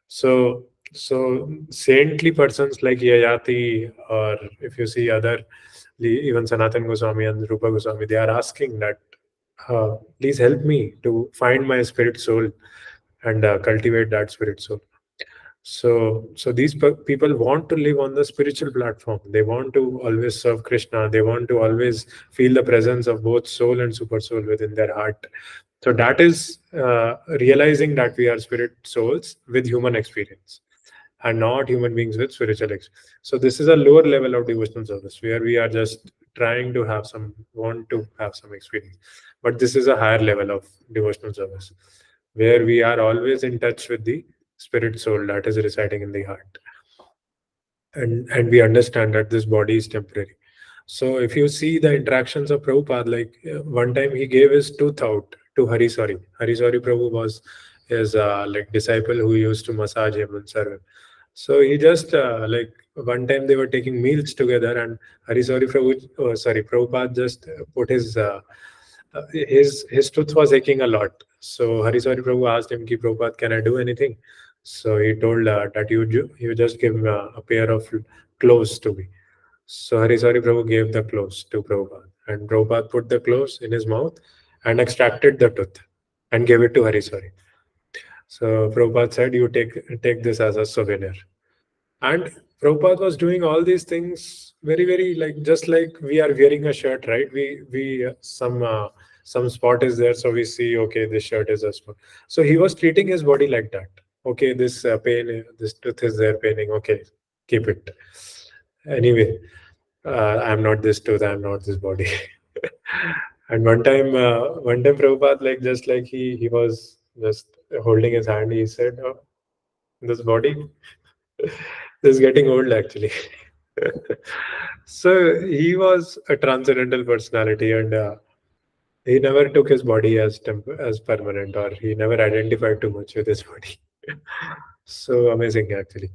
A: So, so saintly persons like Yayati, or if you see other, even Sanatan Goswami and Rupa Goswami, they are asking that, please help me to find my spirit soul and cultivate that spirit soul. So these people want to live on the spiritual platform. They want to always serve Krishna. They want to always feel the presence of both soul and super soul within their heart. So that is realizing that we are spirit souls with human experience and not human beings with spiritual experience. So this is a lower level of devotional service where we are just trying to have some, want to have some experience. But this is a higher level of devotional service where we are always in touch with the spirit soul that is residing in the heart. And we understand that this body is temporary. So if you see the interactions of Prabhupada, like one time he gave his tooth out to Hariswari. Hariswari Prabhu was his like disciple who used to massage him and serve him. So he just like one time they were taking meals together, and Hariswari Prabhu, Prabhupada just put his tooth was aching a lot. So Hariswari Prabhu asked him, "Ki Prabhupada, can I do anything?" So he told that you just give a pair of clothes to me. So Hariswari Prabhu gave the clothes to Prabhupada, and Prabhupada put the clothes in his mouth and extracted the tooth and gave it to Hariswari. So Prabhupada said, "You take this as a souvenir." And Prabhupada was doing all these things very, very like just like we are wearing a shirt, right? We some spot is there, so we see okay, this shirt is a spot. So he was treating his body like that. Okay, this pain, this tooth is there paining. Okay, keep it. Anyway, I'm not this tooth. I'm not this body. And one time Prabhupada, like just like he was just holding his hand, he said, oh, "This body." This is getting old, actually. So he was a transcendental personality, and he never took his body as as permanent, or he never identified too much with his body. So amazing, actually.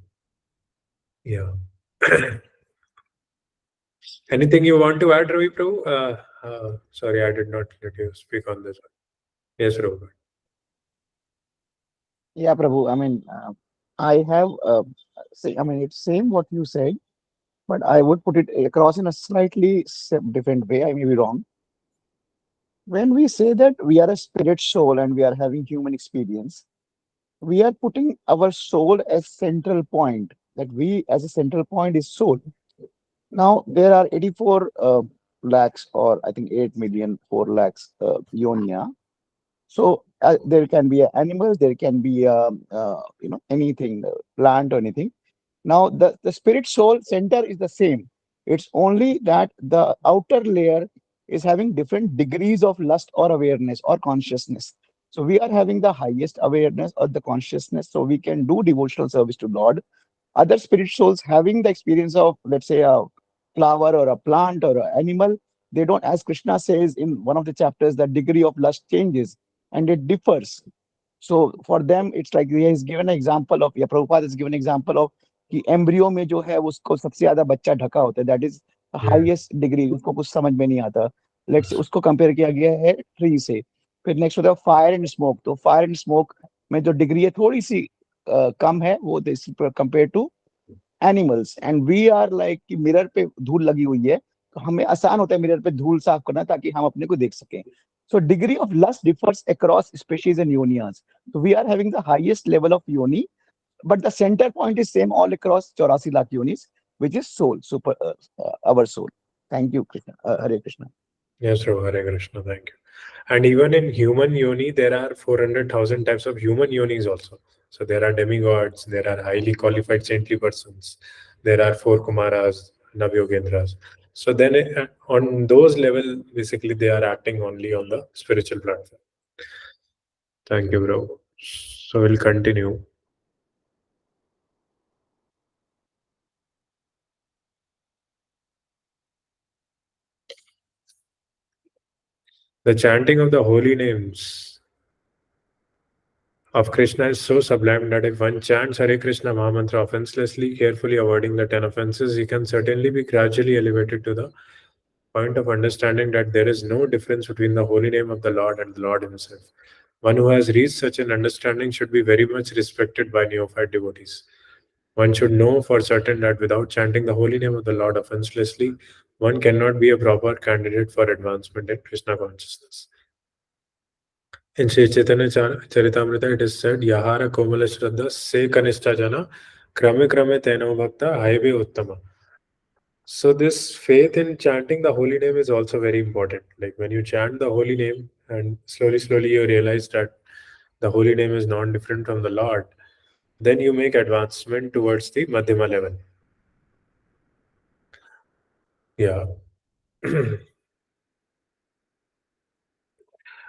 A: Yeah. Anything you want to add, Ravi Prabhu? Sorry, I did not let you speak on this one. Yes, Ravi.
B: Yeah, Prabhu. I mean, I have, say, I mean, it's same what you said, but I would put it across in a slightly different way. I may be wrong. When we say that we are a spirit soul and we are having human experience, we are putting our soul as central point. That we, as a central point, is soul. Now there are 84 lakhs, or I think 8 million 4 lakhs yonia. So there can be animals, there can be anything, plant or anything. Now the spirit soul center is the same. It's only that the outer layer is having different degrees of lust or awareness or consciousness. So we are having the highest awareness or the consciousness, so we can do devotional service to Lord. Other spirit souls having the experience of, let's say, a flower or a plant or an animal, they don't, as Krishna says in one of the chapters, the degree of lust changes and it differs. So for them, it's like he has given an example of, या Prabhupada has given an example of कि embryo में जो है उसको सबसे ज्यादा बच्चा ढका होता है, that is
A: Yeah.
B: Highest degree, उसको कुछ समझ में नहीं आता. लेट्स से उसको कंपेयर किया गया है ट्री से. फिर नेक्स्ट होता है फायर एंड स्मोक. तो फायर एंड स्मोक में जो डिग्री है थोड़ी सी कम है वो compare to animals. And we are like कि मिरर पे धूल लगी हुई है, तो हमें आसान होता है मिरर पे धूल साफ करना ताकि हम अपने को देख सकें. So degree of lust differs across species and yonias. So we are having the highest level of yoni, but the center point is same all across 84 lakh yonis, which is soul, our soul. Thank you, Krishna. Hare Krishna.
A: Yes, Ravi. Hare Krishna. Thank you. And even in human yoni, there are 400,000 types of human yonis also. So there are demigods, there are highly qualified saintly persons, there are four Kumaras, Navyogendras. So then on those level, basically they are acting only on the spiritual platform. Thank you, bro. So we'll continue. The chanting of the holy names. of Krishna is so sublime that if one chants Hare Krishna Mahamantra offenselessly, carefully avoiding the 10 offenses, he can certainly be gradually elevated to the point of understanding that there is no difference between the holy name of the Lord and the Lord himself. One who has reached such an understanding should be very much respected by neophyte devotees. One should know for certain that without chanting the holy name of the Lord offenselessly, one cannot be a proper candidate for advancement in Krishna consciousness. In Sri Chaitanya Charitamrita, it is said, Yahara Komala Shraddha Se Kanishta Jana Krame Krame Teno Bhakta Haive Uttama. So this faith in chanting the holy name is also very important. Like when you chant the holy name and slowly you realize that the holy name is non different from the Lord, then you make advancement towards the Madhyama level. Yeah.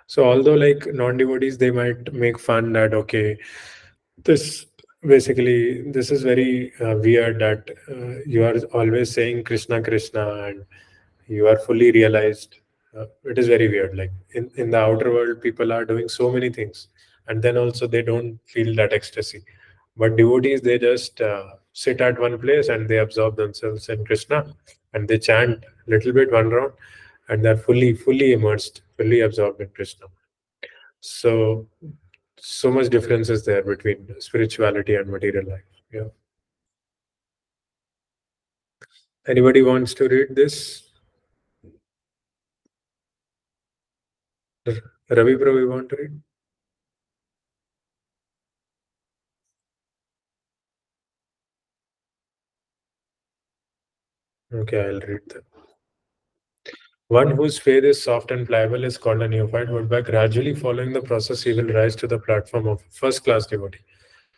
A: So although like non-devotees, they might make fun that okay, this basically this is very weird that you are always saying Krishna Krishna and you are fully realized. It is very weird. Like in the outer world, people are doing so many things, and then also they don't feel that ecstasy. But devotees, they just sit at one place and they absorb themselves in Krishna, and they chant little bit one round, and they're fully immersed, fully absorbed in Krishna. So so much difference is there between spirituality and material life. Yeah. Anybody wants to read this? Ravi Bro, you want to read? Okay, I'll read that. One whose faith is soft and pliable is called a neophyte, but by gradually following the process, he will rise to the platform of first class devotee.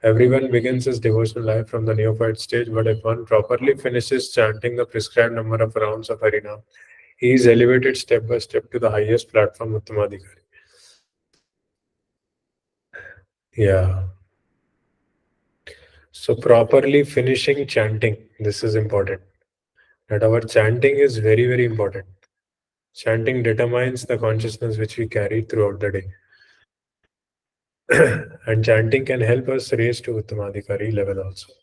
A: Everyone begins his devotional life from the neophyte stage, but if one properly finishes chanting the prescribed number of rounds of Harinam, he is elevated step by step to the highest platform of Uttamadhikari. Yeah. So properly finishing chanting, this is important. That our chanting is very important. Chanting determines the consciousness which we carry throughout the day. And chanting can help us raise to Uttamadhikari level also.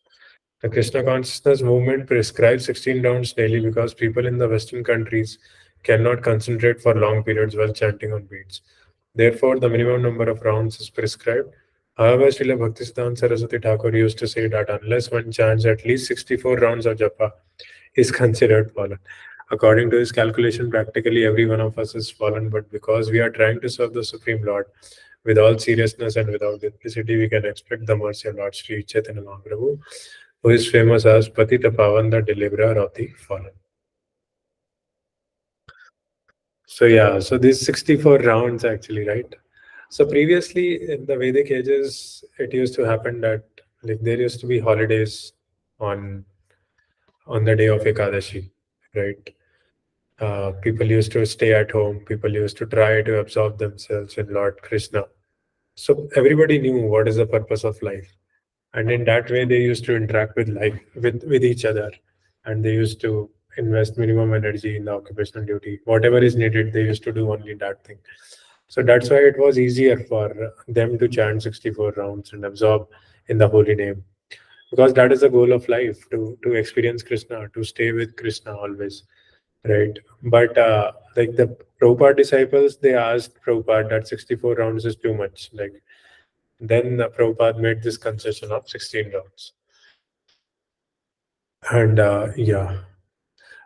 A: The Krishna consciousness movement prescribes 16 rounds daily because people in the Western countries cannot concentrate for long periods while chanting on beats. Therefore, the minimum number of rounds is prescribed. However, Srila Bhaktisiddhanta Saraswati Thakur used to say that unless one chants at least 64 rounds of japa, is considered fallen. According to his calculation, practically every one of us is fallen, but because we are trying to serve the Supreme Lord with all seriousness and without duplicity, we can expect the mercy of Lord Sri Chaitanya Mahaprabhu, who is famous as Patita Pavan, the deliverer of the fallen. So yeah, so these 64 rounds actually, right? So previously in the Vedic ages, it used to happen that like there used to be holidays on on the day of Ekadashi, right? People used to stay at home. People used to try to absorb themselves in Lord Krishna. So everybody knew what is the purpose of life, and in that way, they used to interact with life with each other, and they used to invest minimum energy in the occupational duty. Whatever is needed, they used to do only that thing. So that's why it was easier for them to chant 64 rounds and absorb in the holy name, because that is the goal of life, to experience Krishna, to stay with Krishna always. Right. But like the Prabhupada disciples, they asked Prabhupada that 64 rounds is too much. Like then Prabhupada made this concession of 16 rounds. And yeah.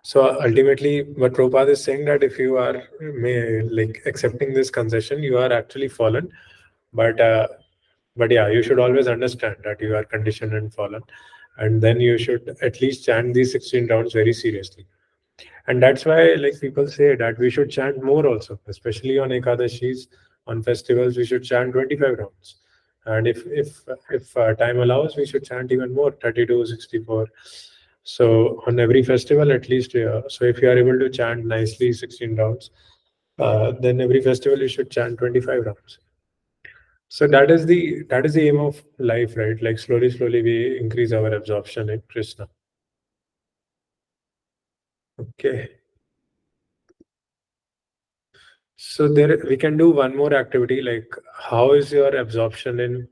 A: So ultimately, what Prabhupada is saying that if you are like accepting this concession, you are actually fallen. But yeah, you should always understand that you are conditioned and fallen. And then you should at least chant these 16 rounds very seriously. And that's why like people say that we should chant more also, especially on Ekadashis, on festivals, we should chant 25 rounds. And if time allows, we should chant even more, 32, 64. So on every festival, at least, so if you are able to chant nicely 16 rounds, then every festival you should chant 25 rounds. So that is the aim of life, right? Like slowly we increase our absorption in Krishna. Okay. So there we can do one more activity, like how is your absorption in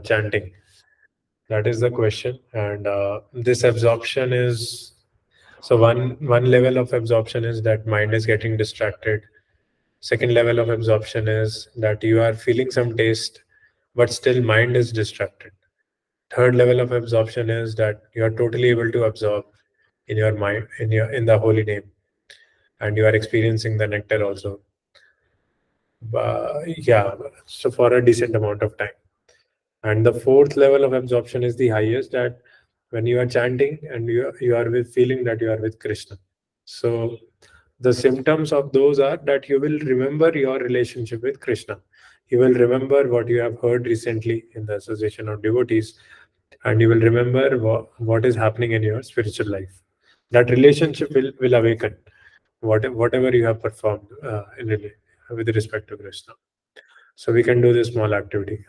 A: chanting? That is the question. And this absorption is, so one level of absorption is that mind is getting distracted. Second level of absorption is that you are feeling some taste, but still mind is distracted. Third level of absorption is that you are totally able to absorb in your mind, in the holy name, and you are experiencing the nectar also. Yeah, so for a decent amount of time. And the fourth level of absorption is the highest, that when you are chanting and you are with feeling that you are with Krishna. So the symptoms of those are that you will remember your relationship with Krishna. You will remember what you have heard recently in the association of devotees, and you will remember what is happening in your spiritual life. That relationship will awaken whatever you have performed with respect to Krishna. So we can do this small activity.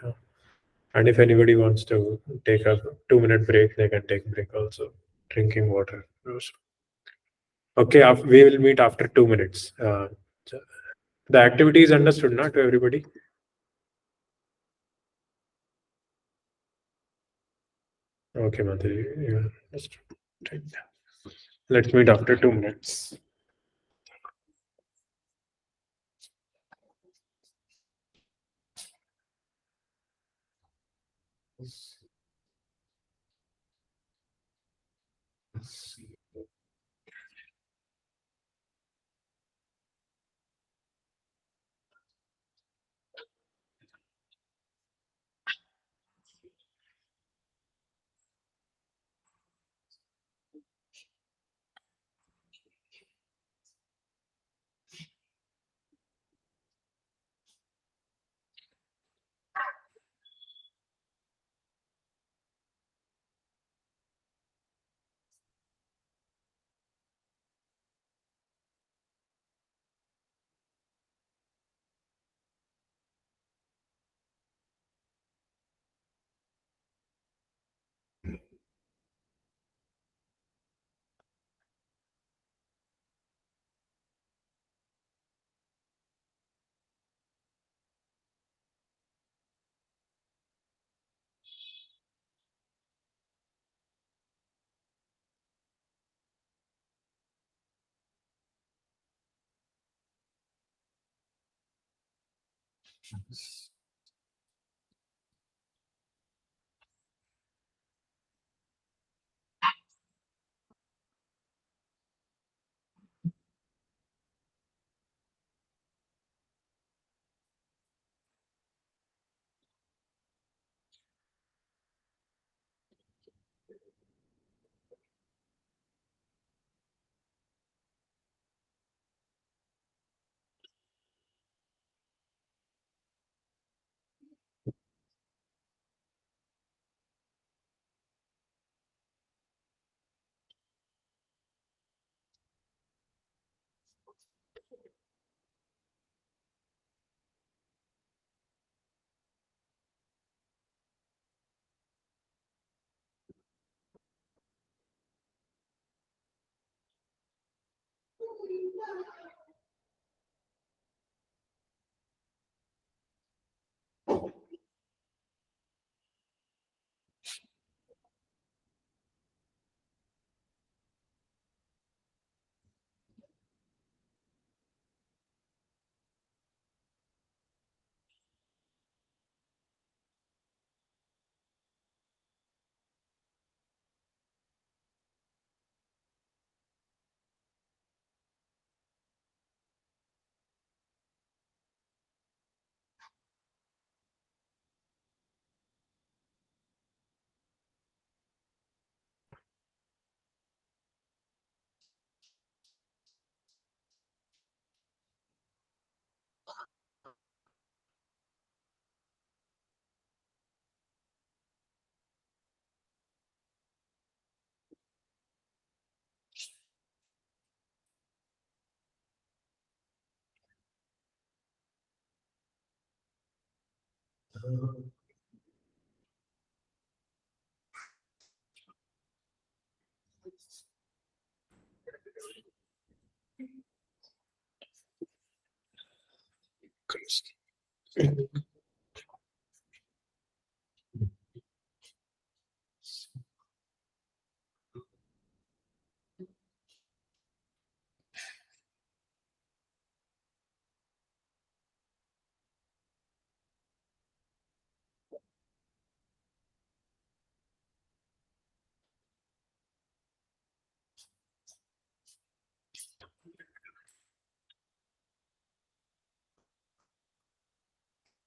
A: And if anybody wants to take a 2 minute break, they can take break also. Drinking water. Okay, we will meet after 2 minutes. The activity is understood, not to everybody. Okay, Mataji, you understood. Right. Let's meet after 2 minutes.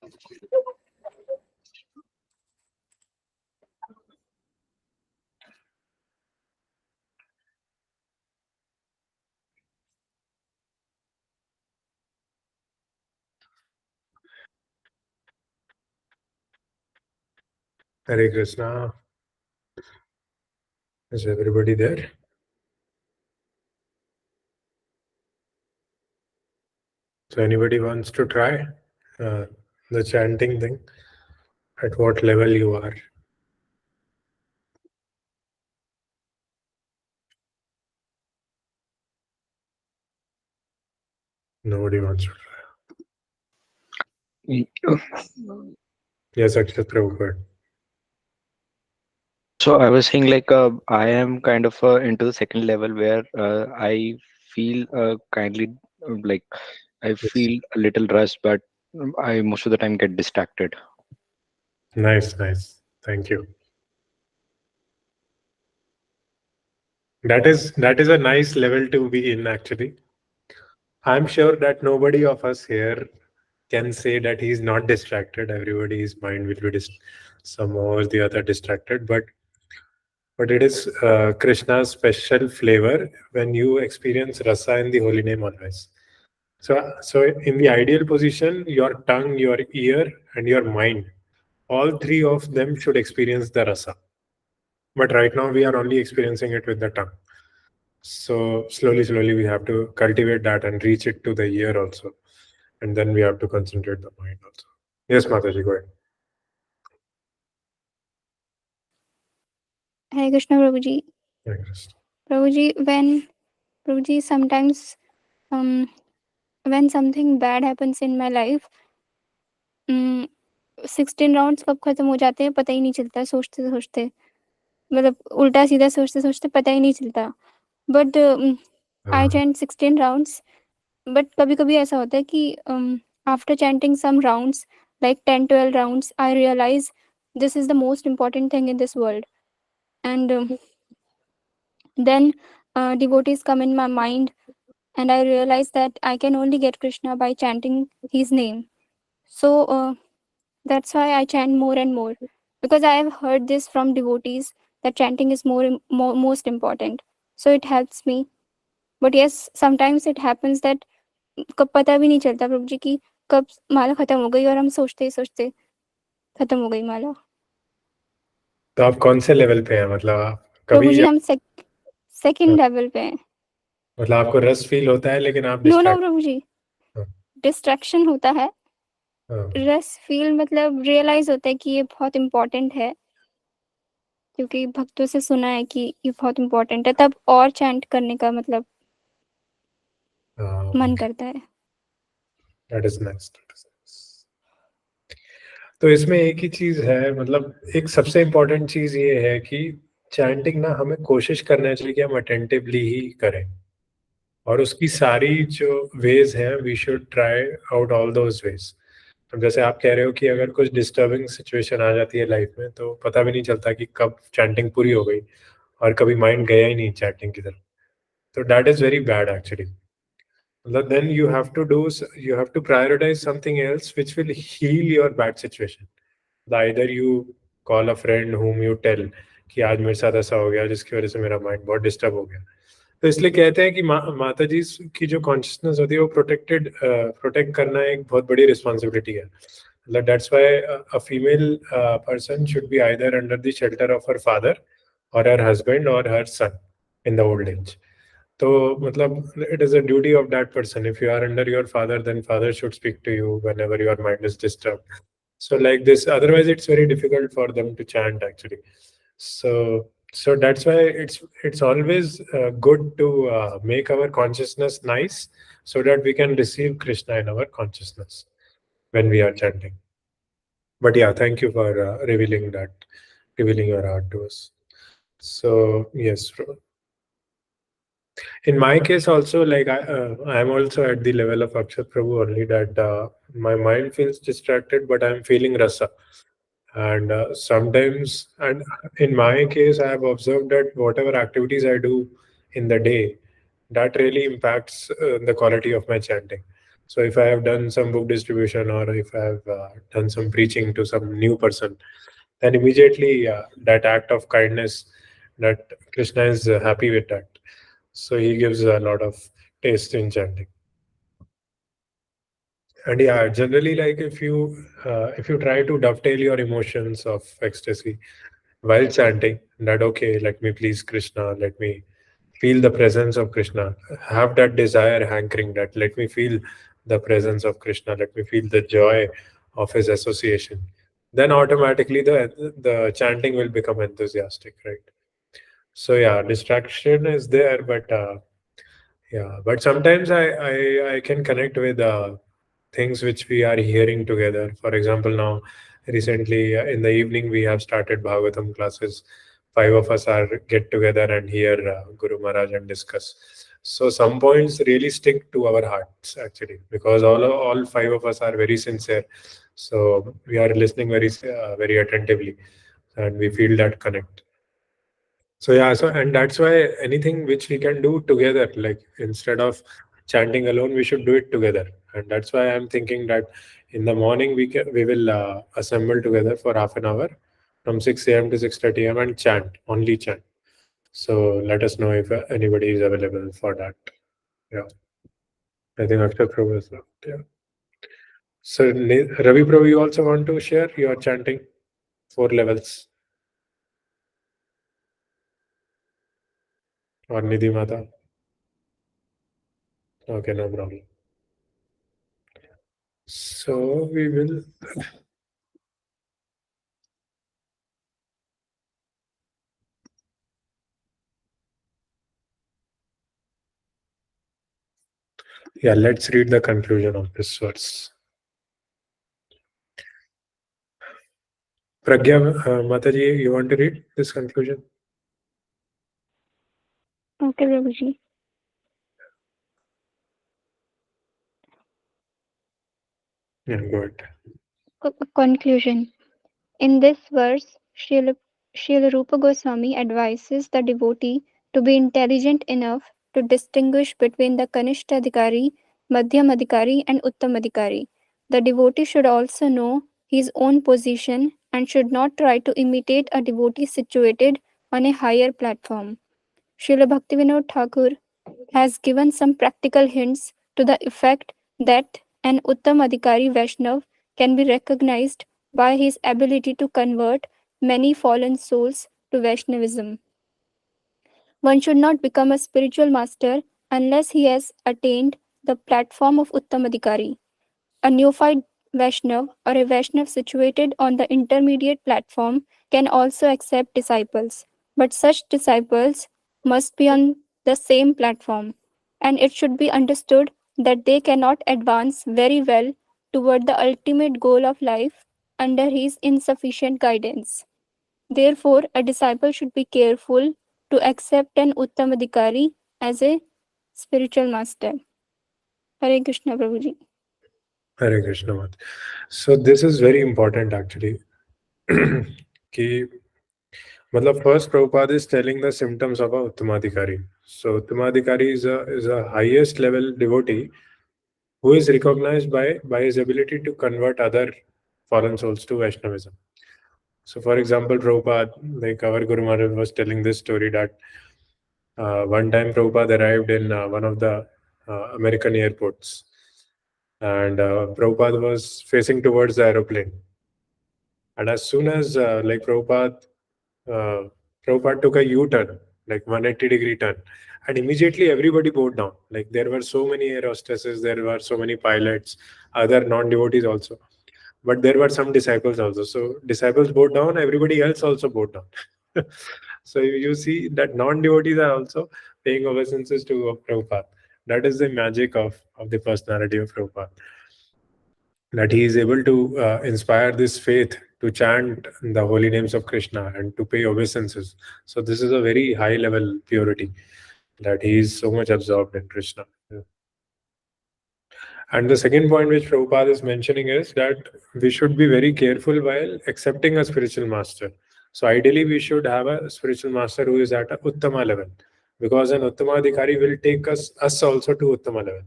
A: Hare Krishna. Is everybody there? So anybody wants to try the chanting thing? At what level you are? Nobody wants to try. Yes, Akshat Prabhu.
C: So I was saying like I am kind of into the second level where I feel kindly like I
A: Yes.
C: feel a little rush, but I most of the time get distracted.
A: Nice, nice. Thank you. That is a nice level to be in actually. I'm sure that nobody of us here can say that he's not distracted. Everybody's mind will be somehow or the other distracted, but it is Krishna's special flavor when you experience rasa in the holy name always. So in the ideal position, your tongue, your ear, and your mind, all three of them should experience the rasa. But right now we are only experiencing it with the tongue. So slowly, we have to cultivate that and reach it to the ear also, and then we have to concentrate the mind also. Yes, Mataji, go ahead.
D: Hare Krishna, Prabhuji.
A: Thanks.
D: Prabhuji, Prabhuji, sometimes um, when something bad happens in my life, 16 rounds कब खत्म हो जाते हैं पता ही नहीं चलता, सोचते सोचते, मतलब उल्टा सीधा सोचते सोचते पता ही नहीं चलता. But I chant 16 rounds. But कभी कभी ऐसा होता है कि after chanting some rounds, like 10-12 rounds, I realize this is the most important thing in this world. And then devotees come in my mind, and I realize that I can only get Krishna by chanting his name. So that's why I chant more and more, because I have heard this from devotees that chanting is most important. So it helps me. But yes, sometimes it happens that कब पता भी नहीं चलता प्रभु जी की कब माला खत्म हो गई और हम सोचते ही सोचते खत्म हो गई माला.
A: तो आप कौन से लेवल पे हैं? मतलब
D: प्रभु
A: कभी
D: जी हम सेकंड लेवल पे हैं.
A: मतलब आपको रस फील होता है लेकिन आप
D: नो नो
A: डिस्ट्रैक्ट?
D: प्रभु जी,
A: हाँ,
D: डिस्ट्रैक्शन होता है.
A: हाँ,
D: रस फील मतलब रियलाइज होता है कि ये बहुत इम्पोर्टेंट है, क्योंकि भक्तों से सुना है कि ये बहुत इम्पोर्टेंट है, तब और चैंट करने का मतलब मन करता है.
A: that is nice. तो इसमें एक ही चीज है, मतलब एक सबसे इम्पोर्टेंट चीज ये है कि चैंटिंग ना हमें कोशिश करना चाहिए कि हम अटेंटिवली ही करें, और उसकी सारी जो वेज हैं we should try out all those ways. अब जैसे आप कह रहे हो कि अगर कुछ डिस्टर्बिंग सिचुएशन आ जाती है लाइफ में तो पता भी नहीं चलता कि कब चैंटिंग पूरी हो गई और कभी माइंड गया ही नहीं चैंटिंग की तरफ. तो that is very bad actually. मतलब then you have to prioritize something else which will heal your bad situation. Either you call a friend whom you tell कि आज मेरे साथ ऐसा हो गया जिसकी वजह से मेरा माइंड बहुत डिस्टर्ब हो गया. तो इसलिए कहते हैं कि माता जी की जो कॉन्शियसनेस होती है वो प्रोटेक्ट करना एक बहुत बड़ी रिस्पॉन्सिबिलिटी है. मतलब that's why a female person should be either under the shelter of her father और हर हस्बैंड और हर सन इन द ओल्ड एज. तो मतलब it is a duty of that person. If you are under your father, then father should speak to you whenever your mind is disturbed. So like this, otherwise it's very difficult for them to chant actually. So that's why it's always good to make our consciousness nice, so that we can receive Krishna in our consciousness when we are chanting. But yeah, thank you for revealing your heart to us. So yes, in my case also, like I'm also at the level of Akshat Prabhu only, that my mind feels distracted but I'm feeling rasa. And sometimes, and in my case I have observed that whatever activities I do in the day, that really impacts the quality of my chanting. So if I have done some book distribution, or if I have done some preaching to some new person, then immediately that act of kindness, that Krishna is happy with that. So he gives a lot of taste in chanting. And yeah, generally, like if you try to dovetail your emotions of ecstasy while chanting, that okay, let me please Krishna, let me feel the presence of Krishna, have that desire hankering, that let me feel the presence of Krishna, let me feel the joy of his association, then automatically the chanting will become enthusiastic, right? So yeah, distraction is there, but yeah, but sometimes I can connect with things which we are hearing together. For example, now recently in the evening we have started Bhagavatam classes. Five of us are get together and hear Guru Maharaj and discuss. So some points really stick to our hearts actually, because all five of us are very sincere. So we are listening very attentively, and we feel that connect. So yeah, so and that's why anything which we can do together, like instead of chanting alone, we should do it together. And that's why I'm thinking that in the morning we will assemble together for half an hour from 6 a.m. to 6:30 a.m. and chant, only chant. So let us know if anybody is available for that. Yeah, I think Akshay Prabhu is left. Yeah. So Ravi Prabhu, you also want to share your chanting 4 levels, or Nidhi Mata? Okay, no problem. So we will. Yeah, let's read the conclusion of this verse. Pragya, Mataji, you want to read this conclusion?
D: Okay, Prabhuji.
A: Yeah, good.
D: Conclusion. In this verse, Srila Rupa Goswami advises the devotee to be intelligent enough to distinguish between the Kanishtadhikari, Madhyamadhikari, and Uttamadhikari. The devotee should also know his own position and should not try to imitate a devotee situated on a higher platform. Srila Bhaktivinoda Thakur has given some practical hints to the effect that an Uttamadhikari Vaishnav can be recognized by his ability to convert many fallen souls to Vaishnavism. One should not become a spiritual master unless he has attained the platform of Uttamadhikari. A neophyte Vaishnav or a Vaishnav situated on the intermediate platform can also accept disciples, but such disciples must be on the same platform, and it should be understood that they cannot advance very well toward the ultimate goal of life under his insufficient guidance. Therefore, a disciple should be careful to accept an Uttamadhikari as a spiritual master. Hare Krishna Prabhuji.
A: Hare Krishna. Mat. So this is very important actually. कि मतलब first Prabhupada is telling the symptoms of a Uttamadhikari. So Uttamadhikari is a highest level devotee who is recognized by his ability to convert other fallen souls to Vaishnavism. So for example, Prabhupada, like our Guru Maharaj was telling this story that one time Prabhupada arrived in one of the American airports, and Prabhupada was facing towards the aeroplane. And as soon as uh, Prabhupada took a U-turn, like 180-degree turn, and immediately everybody bowed down. Like there were so many air hostesses, there were so many pilots, other non-devotees also. But there were some disciples also. So disciples bowed down, everybody else also bowed down. So you see that non-devotees are also paying obeisances to Prabhupada. That is the magic of the personality of Prabhupada. That he is able to inspire this faith to chant the holy names of Krishna and to pay obeisances. So this is a very high level purity, that he is so much absorbed in Krishna. Yeah. And the second point which Prabhupada is mentioning is that we should be very careful while accepting a spiritual master. So ideally, we should have a spiritual master who is at a Uttama level, because an Uttama Adhikari will take us also to Uttama level.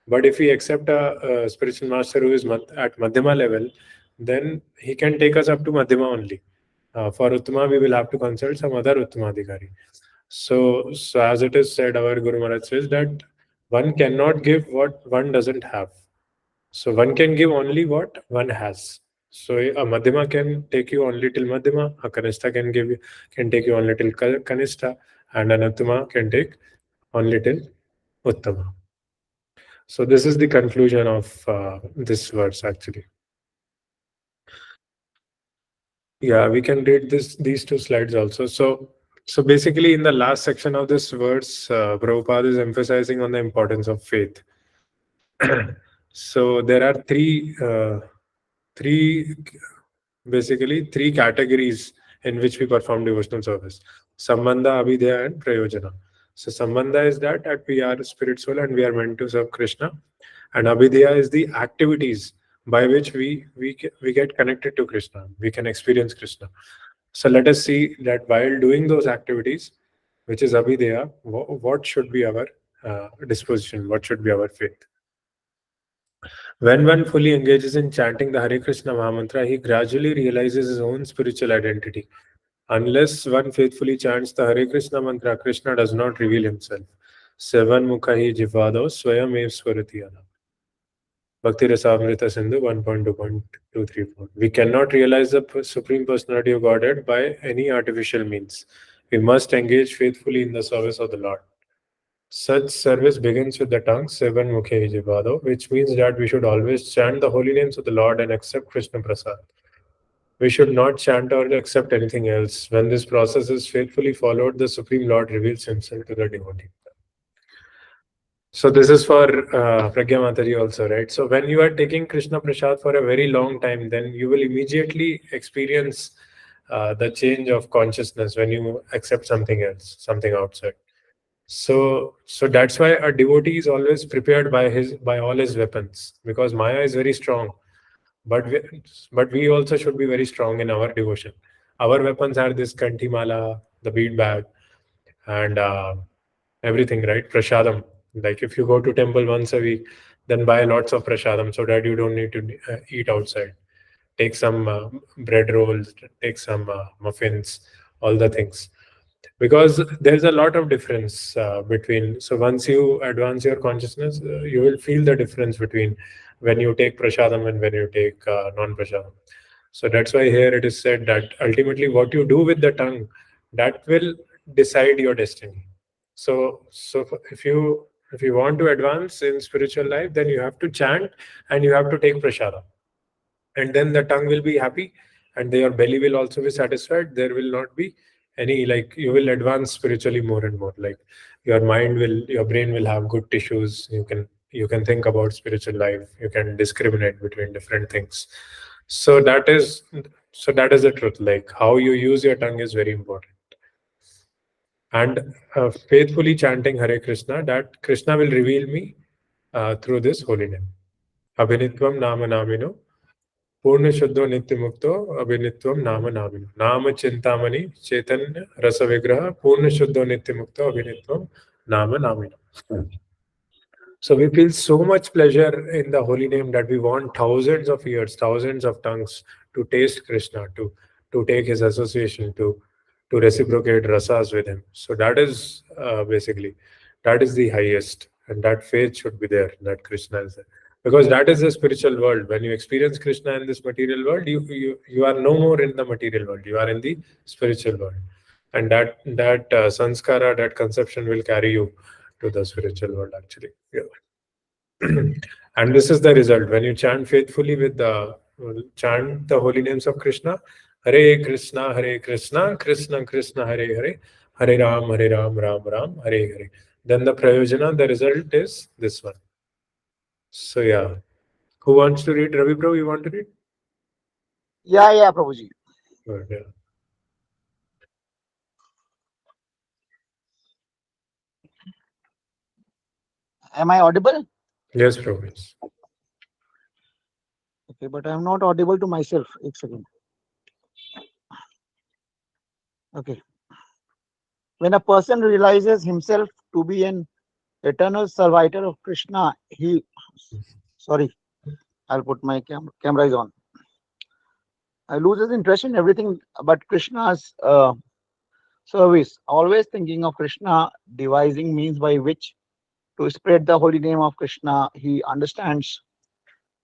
A: But if we accept a spiritual master who is at Madhyama level, then he can take us up to Madhyama only. For Uttama, we will have to consult some other Uttama Adhikari. So as it is said, our Guru Maharaj says that one cannot give what one doesn't have. So one can give only what one has. So a Madhyama can take you only till Madhyama, a Kanishta can take you only till Kanishta, and an Uttama can take only till Uttama. So this is the conclusion of this verse actually. Yeah, we can read these two slides also. So basically, in the last section of this verse, Prabhupada is emphasizing on the importance of faith. So there are three basically three categories in which we perform devotional service: Sambandha, Abhidhya, and Prayojana. So Sambandha is that we are spirit soul and we are meant to serve Krishna, and Abhidhya is the activities by which we get connected to Krishna. We can experience Krishna. So let us see that while doing those activities, which is Abhidhya, what should be our disposition? What should be our faith? When one fully engages in chanting the Hare Krishna Mahamantra, he gradually realizes his own spiritual identity. Unless one faithfully chants the Hare Krishna mantra, Krishna does not reveal himself. Sevan Mukhahi Jivado Swayam Ev Swaratiyana. Bhakti Rasamrita Sindhu 1.2.234. We cannot realize the Supreme Personality of Godhead by any artificial means. We must engage faithfully in the service of the Lord. Such service begins with the tongue, Sevan Mukhe Jivado, which means that we should always chant the holy names of the Lord and accept Krishna Prasad. We should not chant or accept anything else. When this process is faithfully followed, the Supreme Lord reveals himself to the devotee. So this is for Pragya Mataji also, right? So when you are taking Krishna Prasad for a very long time, then you will immediately experience the change of consciousness when you accept something else, something outside. So that's why a devotee is always prepared by all his weapons, because Maya is very strong. But we also should be very strong in our devotion. Our weapons are this kanti mala, the bead bag, and everything, right? Prashadam. Like if you go to temple once a week, then buy lots of prashadam so that you don't need to eat outside. Take some bread rolls, take some muffins, all the things, because there's a lot of difference between. So once you advance your consciousness, you will feel the difference between when you take prashadam and when you take non-prashadam. So that's why here it is said that ultimately what you do with the tongue, that will decide your destiny. So if you want to advance in spiritual life, then you have to chant and you have to take prashadam, and then the tongue will be happy, and your belly will also be satisfied. There will not be any, like, you will advance spiritually more and more. Like your brain will have good tissues. You can think about spiritual life. You can discriminate between different things. So that is the truth. Like how you use your tongue is very important. And faithfully chanting Hare Krishna, that Krishna will reveal me through this holy name. Abhinitvam nama namino पूर्ण शुद्धो नित्य मुक्तो अभिनित्वम नाम नामिनो नाम चिंतामणि चैतन्य रस विग्रह पूर्ण शुद्धो नित्य मुक्तो अभिनित्वम नाम नामिनो. So we feel so much pleasure in the holy name that we want thousands of ears, thousands of tongues to taste Krishna, to take his association, to reciprocate rasas with him. So that is basically, that is the highest, and that faith should be there, that Krishna is there, because that is the spiritual world. When you experience Krishna in this material world, you are no more in the material world. You are in the spiritual world, and that sanskara, that conception will carry you to the spiritual world actually. Yeah. And this is the result when you chant faithfully with the chant the holy names of Krishna. Hare Krishna, Hare Krishna, Krishna Krishna, Hare Hare, Hare Ram, Hare Ram, Ram Ram, Hare Hare. Then the prayojana, the result is this one. So yeah, who wants to read? Ravi Prabhu, you want to read?
B: Yeah, Prabhuji.
A: Good, yeah.
B: Am I audible?
A: Yes, Prabhu. Yes.
B: Okay, but I'm not audible to myself. One second. Okay. When a person realizes himself to be an eternal servitor of Krishna, he Sorry, I'll put my camera is on. I loses interest in everything but Krishna's service, always thinking of Krishna, devising means by which to spread the holy name of Krishna. He understands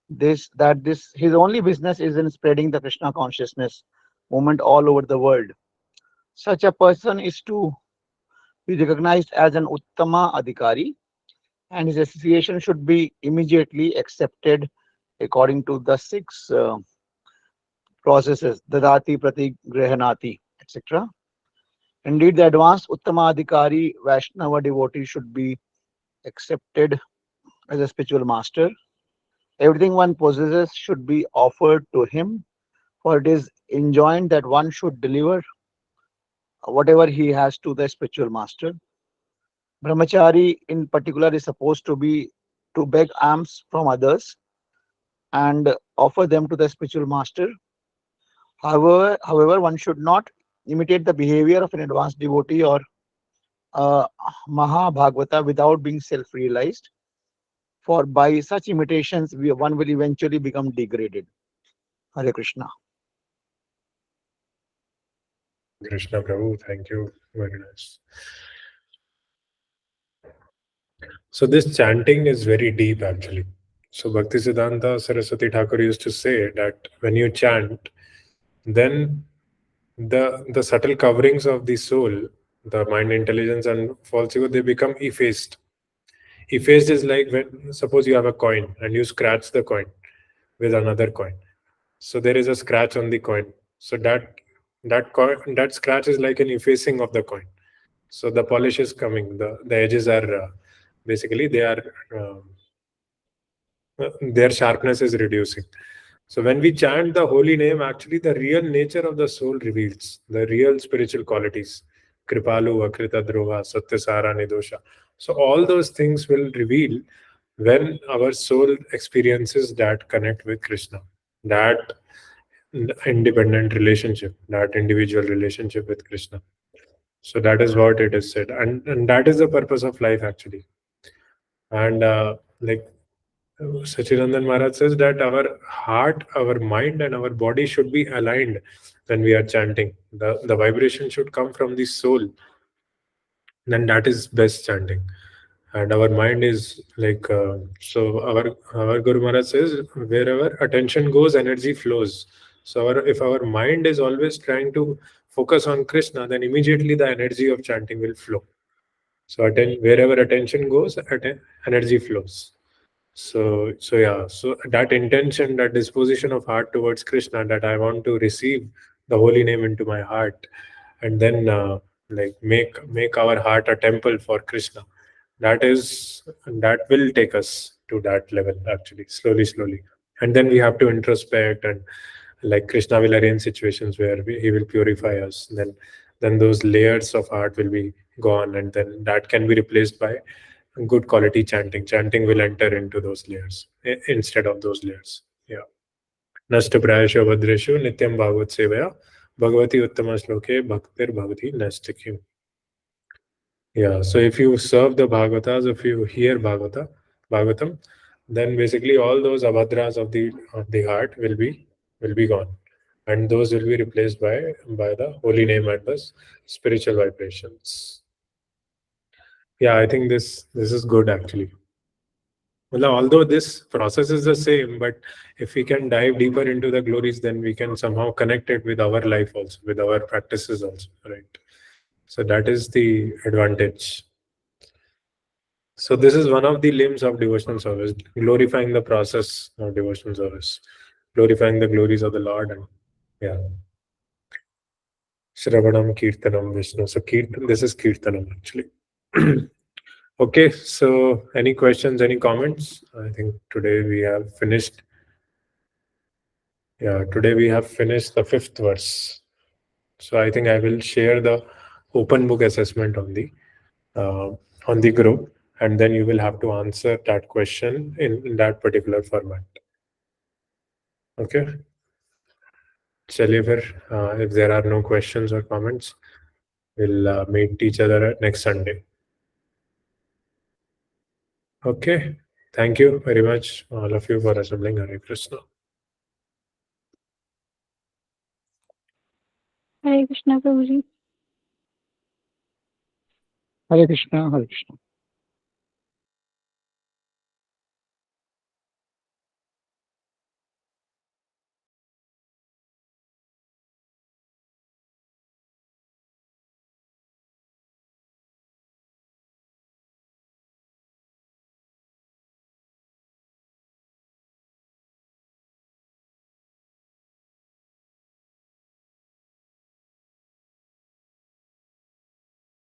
B: this his only business is in spreading the Krishna consciousness movement all over the world. Such a person is to be recognized as an Uttama Adhikari, and his association should be immediately accepted according to the six processes: Dadati, Pratik, Grahanati, etc. Indeed, the advanced Uttama Adhikari Vaishnava devotee should be accepted as a spiritual master. Everything one possesses should be offered to him, for it is enjoined that one should deliver whatever he has to the spiritual master. Brahmachari, in particular, is supposed to be to beg alms from others and offer them to the spiritual master. However, one should not imitate the behavior of an advanced devotee or Maha Bhagavata without being self-realized. For by such imitations, one will eventually become degraded. Hare Krishna.
A: Krishna Prabhu, thank you. Very nice. So this chanting is very deep actually. So Bhaktisiddhanta Saraswati Thakur used to say that when you chant, then the subtle coverings of the soul, the mind, intelligence, and false ego, they become effaced. Effaced is like when suppose you have a coin and you scratch the coin with another coin. So there is a scratch on the coin. So that scratch is like an effacing of the coin. So the polish is coming. The edges are basically they are their sharpness is reducing. So when we chant the holy name, actually the real nature of the soul reveals the real spiritual qualities. Kripalu, Akrita Drova, Satyasara, Nidosha. So all those things will reveal when our soul experiences that connect with Krishna, that independent relationship, that individual relationship with Krishna. So that is what it is said, and that is the purpose of life actually. And like Sachidanand Maharaj says that our heart, our mind, and our body should be aligned when we are chanting. The vibration should come from the soul. Then that is best chanting. And our mind is like so. Our Guru Maharaj says wherever attention goes, energy flows. So if our mind is always trying to focus on Krishna, then immediately the energy of chanting will flow. So wherever attention goes, energy flows. So yeah, so that intention, that disposition of heart towards Krishna, that I want to receive the holy name into my heart, and then like make our heart a temple for Krishna. That will take us to that level actually, slowly, and then we have to introspect, and like Krishna will arrange situations where he will purify us. Then those layers of heart will be gone, and then that can be replaced by good quality chanting. Chanting will enter into those layers instead of those layers. Yeah. Nashta prayasho vadreshu nityam bhagavat sevaya bhagavati uttama shloke bhaktir bhavati nashtakyu. Yeah. So if you serve the Bhagavatas, if you hear Bhagavatam, then basically all those abhadras of the heart will be gone, and those will be replaced by the holy name and the spiritual vibrations. Yeah, I think this is good actually. Well, although this process is the same, but if we can dive deeper into the glories, then we can somehow connect it with our life also, with our practices also, right? So that is the advantage. So this is one of the limbs of devotional service, glorifying the process of devotional service, glorifying the glories of the Lord, and yeah, Shravanam Kirtanam Vishnu. So Kirtan, this is Kirtanam actually. Okay, so any questions, any comments? I think today we have finished. Yeah, today we have finished the fifth verse. So I think I will share the open book assessment uh, on the group, and then you will have to answer that question in that particular format. Okay. चलिए फिर if there are no questions or comments, we'll meet each other next Sunday. Okay. Thank you very much, all of you, for assembling. Hare Krishna.
D: Hare Krishna, Prabhuji.
B: Hare Krishna, Hare Krishna.